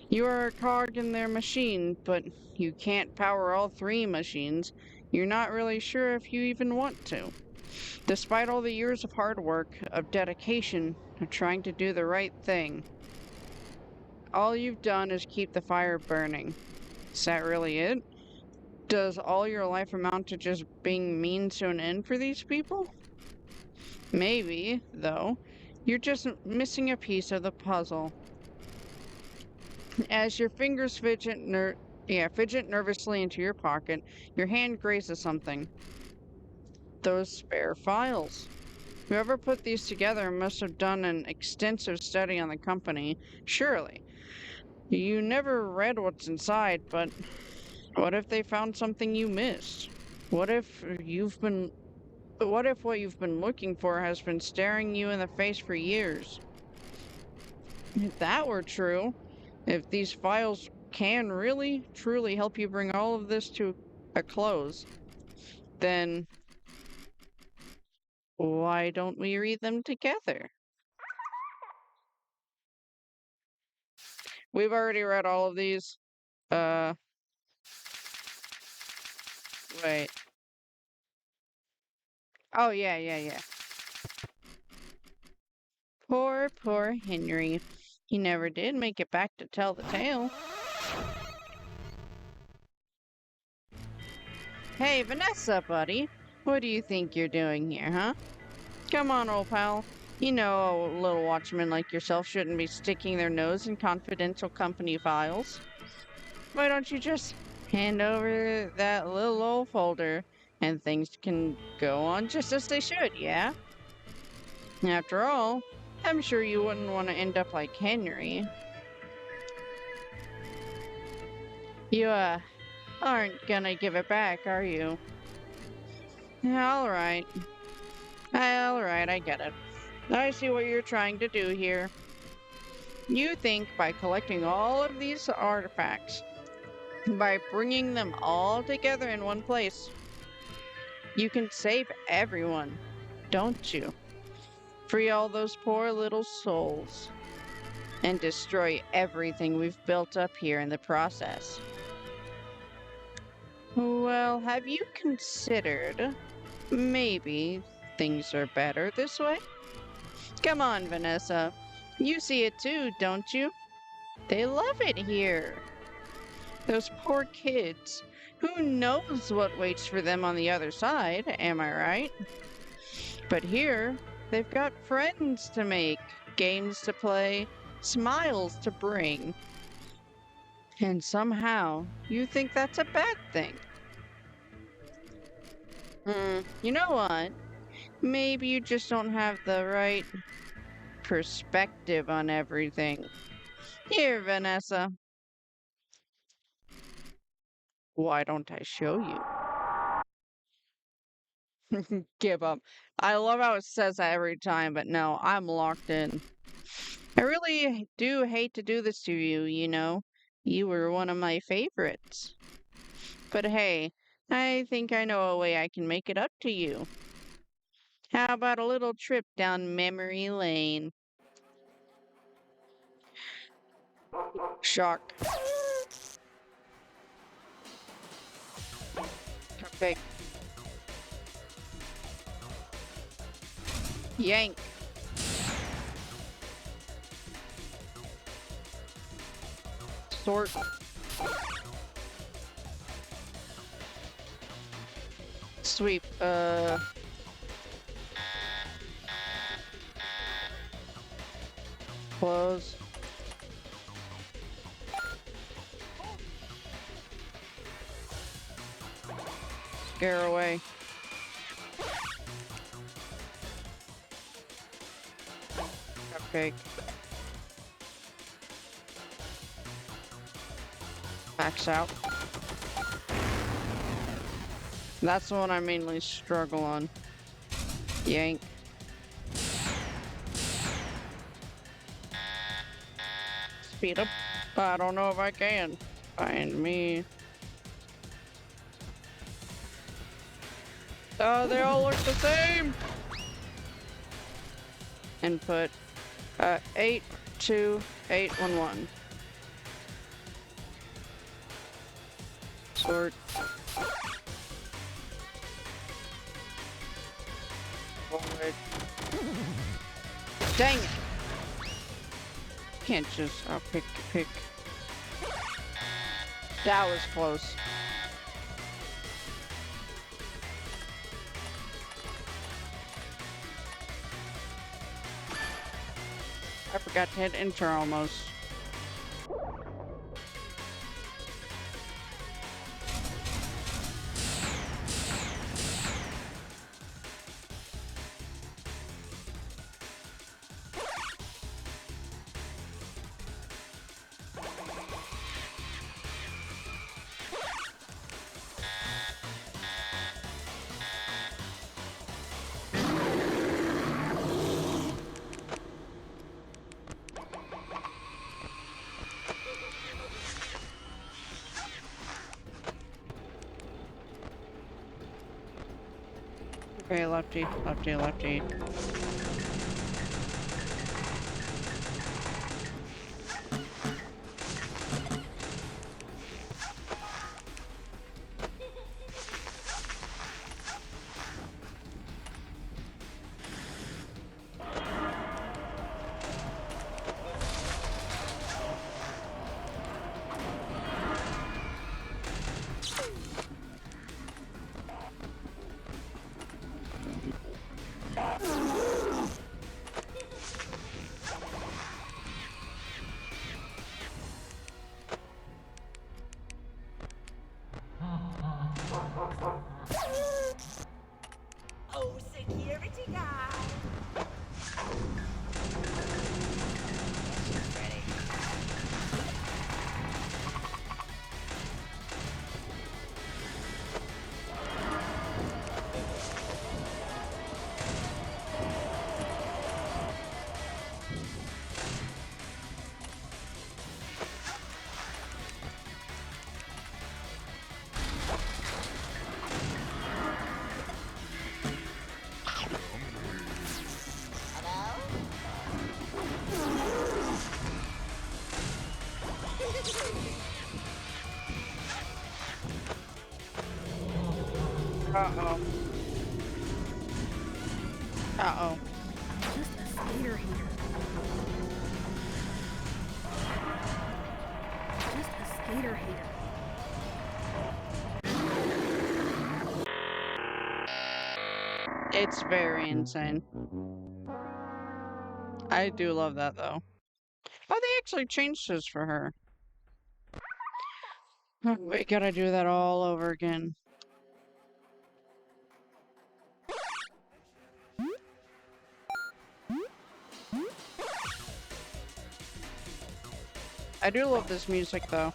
You are a cog in their machine, but you can't power all three machines. You're not really sure if you even want to. Despite all the years of hard work, of dedication, of trying to do the right thing, all you've done is keep the fire burning. Is that really it? Does all your life amount to just being mean to an end for these people? Maybe, though, you're just missing a piece of the puzzle. As your fingers fidget nervously into your pocket, your hand grazes something. Those spare files. Whoever put these together must have done an extensive study on the company, surely. You never read what's inside, but what if they found something you missed? What if what you've been looking for has been staring you in the face for years? If that were true, if these files can really, truly help you bring all of this to a close, then why don't we read them together? We've already read all of these. Uh, wait. Oh, yeah, yeah, yeah. Poor Henry. He never did make it back to tell the tale. Hey, Vanessa, buddy. What do you think you're doing here, huh? Come on, old pal. You know a little watchman like yourself shouldn't be sticking their nose in confidential company files. Why don't you just hand over that little old folder and things can go on just as they should, yeah? After all, I'm sure you wouldn't want to end up like Henry. You, aren't gonna give it back, are you? Alright. Alright, I get it. I see what you're trying to do here. You think by collecting all of these artifacts, by bringing them all together in one place, you can save everyone, don't you? Free all those poor little souls, and destroy everything we've built up here in the process. Well, have you considered maybe things are better this way? Come on, Vanessa. You see it too, don't you? They love it here. Those poor kids. Who knows what waits for them on the other side, am I right? But here, they've got friends to make, games to play, smiles to bring. And somehow, you think that's a bad thing. You know what? Maybe you just don't have the right perspective on everything. Here, Vanessa. Why don't I show you? Give up. I love how it says that every time, but no, I'm locked in. I really do hate to do this to you, you know. You were one of my favorites. But hey, I think I know a way I can make it up to you. How about a little trip down memory lane? Shock. Okay. Yank. Sort. Sweep. Close. Scare away. Cupcake. Max out. That's the one I mainly struggle on. Yank. Speed up. I don't know if I can. Find me. Oh, they all look the same. Input. 82811. Sort. Forward. Dang it! Can't just. I'll pick. That was close. I forgot to hit enter almost. Okay, lefty. Oh, security guy. She's ready. Uh-oh. Uh-oh. Just a skater hater. Just a skater hater. It's very insane. I do love that though. Oh, they actually changed this for her. We gotta do that all over again. I do love this music though.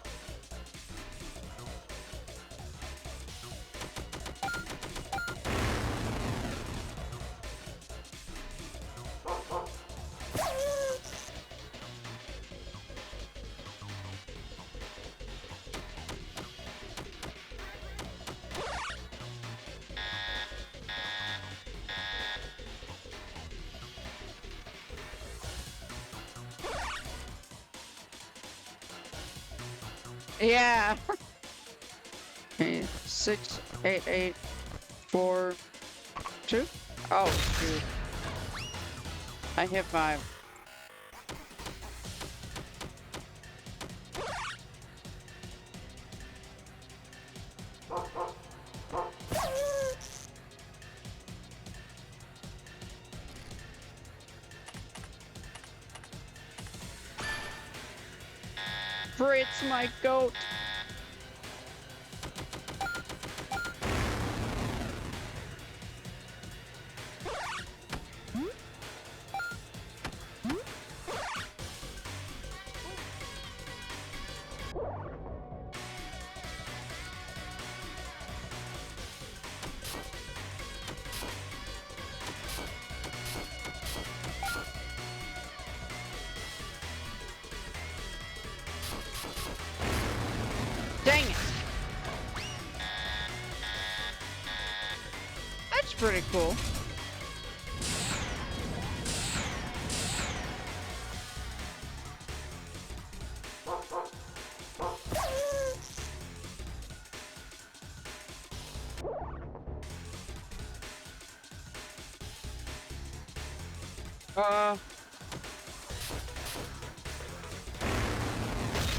Yeah. Okay, 6, 8, 8, 4, 2. Oh, shoot. I hit 5. Fritz, my goat. pretty cool.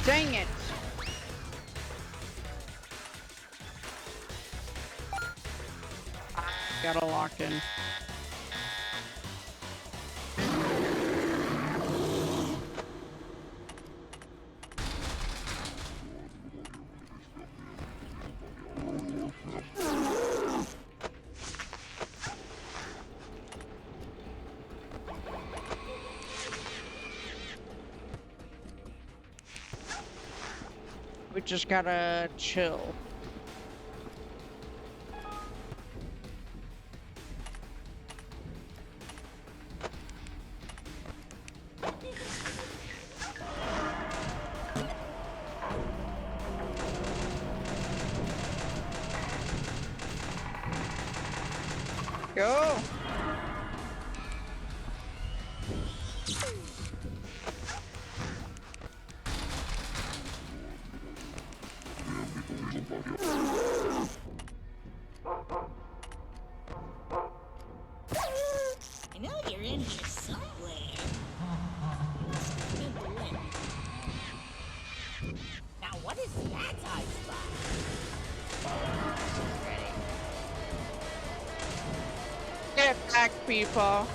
Dang it! Got a lock in. We just gotta chill. Go! I know you're in here somewhere. You must have been the limb. Now what is that I spot? She's ready. Get back, people!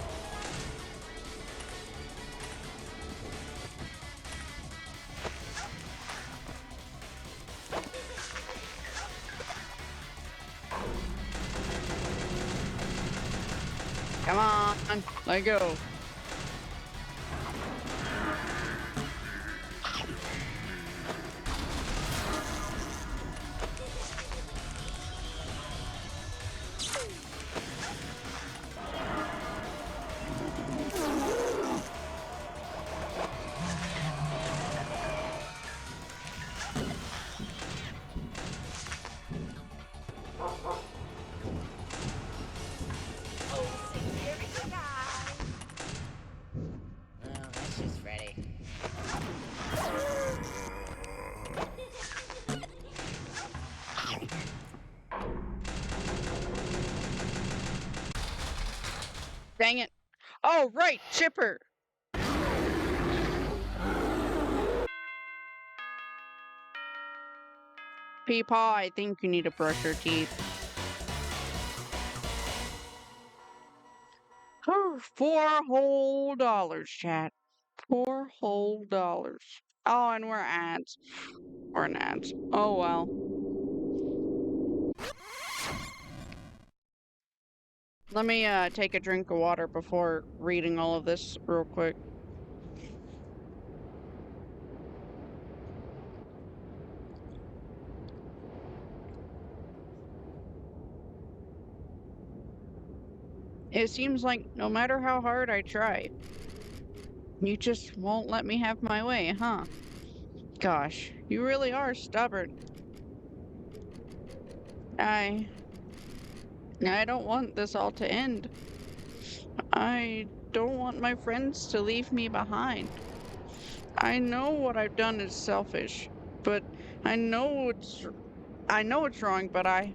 Come on, let go. Oh, security guy. Well, that's just ready. Dang it. Oh, right, Chipper! Peepaw, I think you need to brush your teeth. $4 whole, chat. $4 whole. Oh, and we're ads. We're in ads. Oh, well. Let me take a drink of water before reading all of this real quick. It seems like no matter how hard I try, you just won't let me have my way, huh? Gosh, you really are stubborn. I don't want this all to end. I don't want my friends to leave me behind. I know what I've done is selfish, but I know it's wrong, but I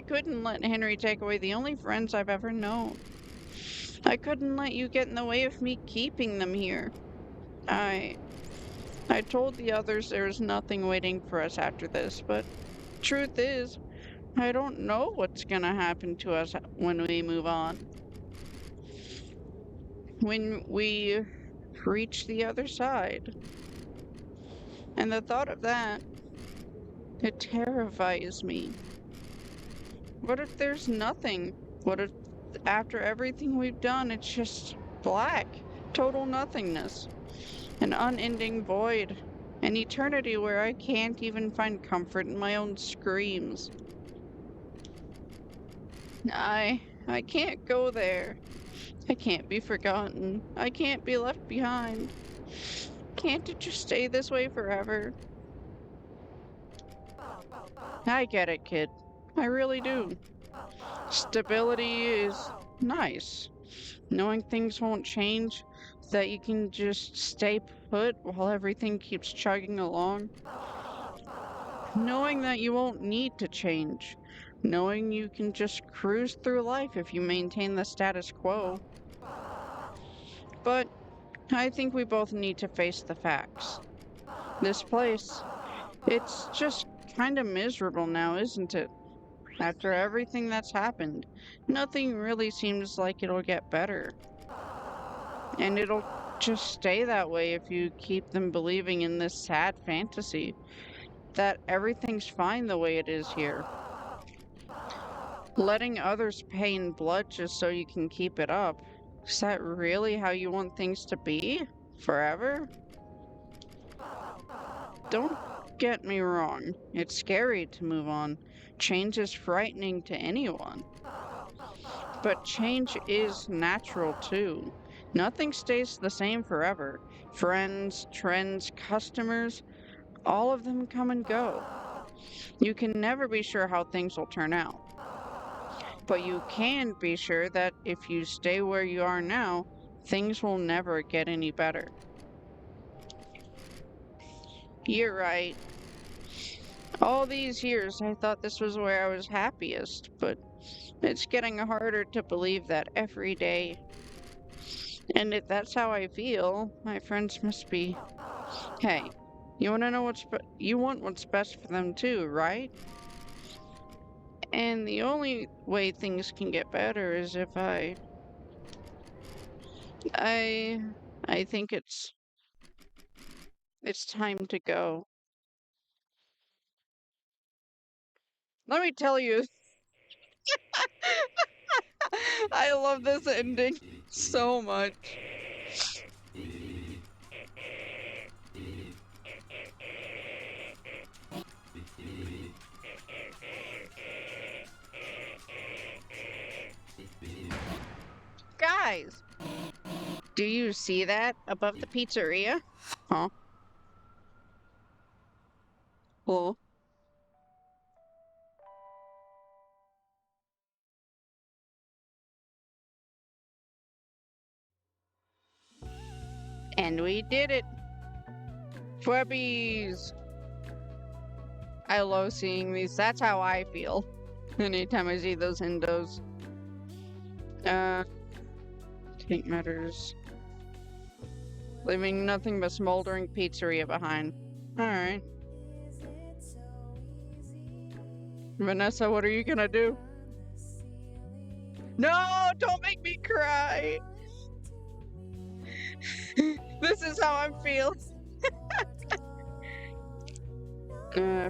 couldn't let Henry take away the only friends I've ever known. I couldn't let you get in the way of me keeping them here. I told the others there was nothing waiting for us after this, but truth is, I don't know what's gonna happen to us when we move on. When we reach the other side. And the thought of that, it terrifies me. What if there's nothing? What if after everything we've done, it's just black, total nothingness, an unending void, an eternity where I can't even find comfort in my own screams. I can't go there. I can't be forgotten. I can't be left behind. Can't it just stay this way forever? I get it, kid. I really do. Stability is nice. Knowing things won't change, that you can just stay put while everything keeps chugging along. Knowing that you won't need to change. Knowing you can just cruise through life if you maintain the status quo. But I think we both need to face the facts. This place, it's just kind of miserable now, isn't it? After everything that's happened, nothing really seems like it'll get better. And it'll just stay that way if you keep them believing in this sad fantasy that everything's fine the way it is here. Letting others pay in blood just so you can keep it up. Is that really how you want things to be? Forever? Don't get me wrong. It's scary to move on. Change is frightening to anyone. But change is natural too. Nothing stays the same forever. Friends, trends, customers, all of them come and go. You can never be sure how things will turn out. But you can be sure that if you stay where you are now, things will never get any better. You're right. All these years I thought this was where I was happiest, but it's getting harder to believe that every day. And if that's how I feel, my friends must be. Hey, you want to know you want what's best for them too, right? And the only way things can get better is if I I think it's time to go. Let me tell you, I love this ending so much. Guys, do you see that above the pizzeria? Huh? Oh, and we did it. Flubbies. I love seeing these. That's how I feel anytime I see those endos. Tank matters. Leaving nothing but smoldering pizzeria behind. Alright. Vanessa, what are you gonna do? No, don't make me cry. This is how I'm feeling.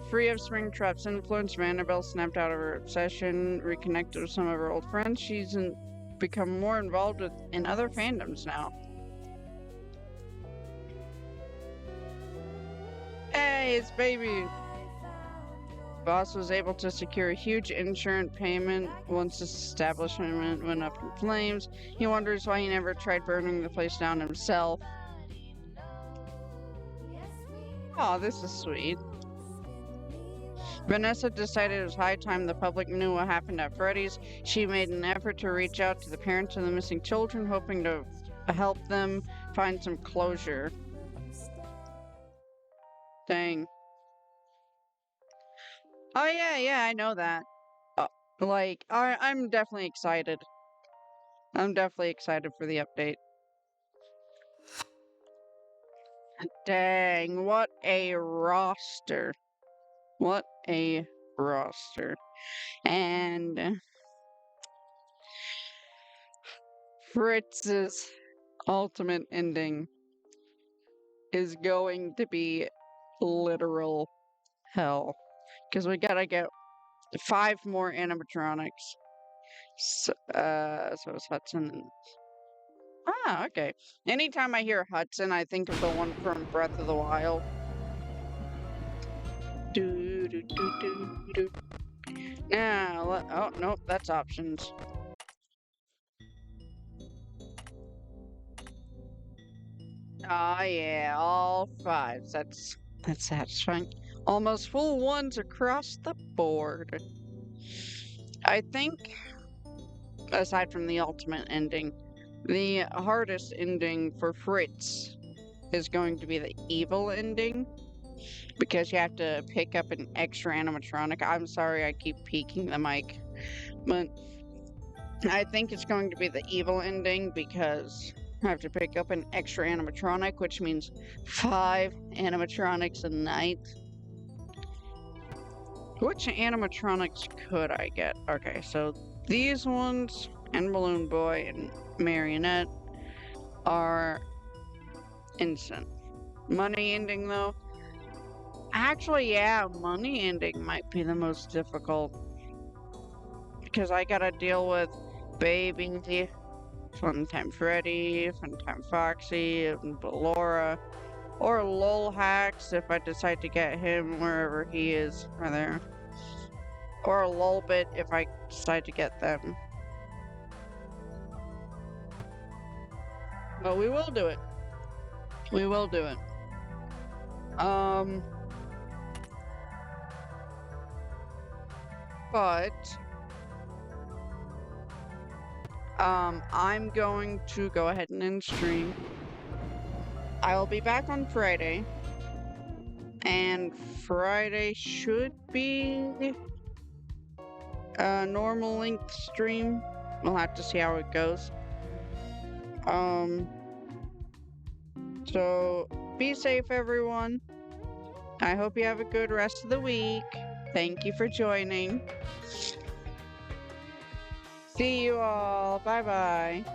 Free of Springtrap's influence, Vanderbilt snapped out of her obsession, reconnected with some of her old friends. She's become more involved in other fandoms now. Hey, it's baby. Boss was able to secure a huge insurance payment once his establishment went up in flames. He wonders why he never tried burning the place down himself. Oh, this is sweet. Vanessa decided it was high time the public knew what happened at Freddy's. She made an effort to reach out to the parents of the missing children, hoping to help them find some closure. Dang. Oh yeah, I know that. I'm definitely excited. I'm definitely excited for the update. Dang, what a roster. What a roster. And Fritz's ultimate ending is going to be literal hell. Because we gotta get 5 more animatronics. So it's Hudson. Ah, okay. Anytime I hear Hudson, I think of the one from Breath of the Wild. Do do do do do. Yeah. Oh nope, that's options. Ah, yeah, all 5s. That's satisfying. Almost full 1s across the board. I think, aside from the ultimate ending, the hardest ending for Fritz is going to be the evil ending because you have to pick up an extra animatronic. I'm sorry I keep peeking the mic, but I think it's going to be the evil ending because I have to pick up an extra animatronic, which means 5 animatronics a night. Which animatronics could I get? Okay, so these ones and Balloon Boy and Marionette are instant. Money ending though, actually yeah, money ending might be the most difficult because I gotta deal with Baby, Funtime Freddy, Funtime Foxy, and Ballora, or Lolhax if I decide to get him wherever he is, right there. Or a Lolbit if I decide to get them. But we will do it. We will do it. But I'm going to go ahead and end stream. I will be back on Friday. And Friday should be a normal length stream. We'll have to see how it goes. So be safe, everyone. I hope you have a good rest of the week. Thank you for joining. See you all. Bye bye.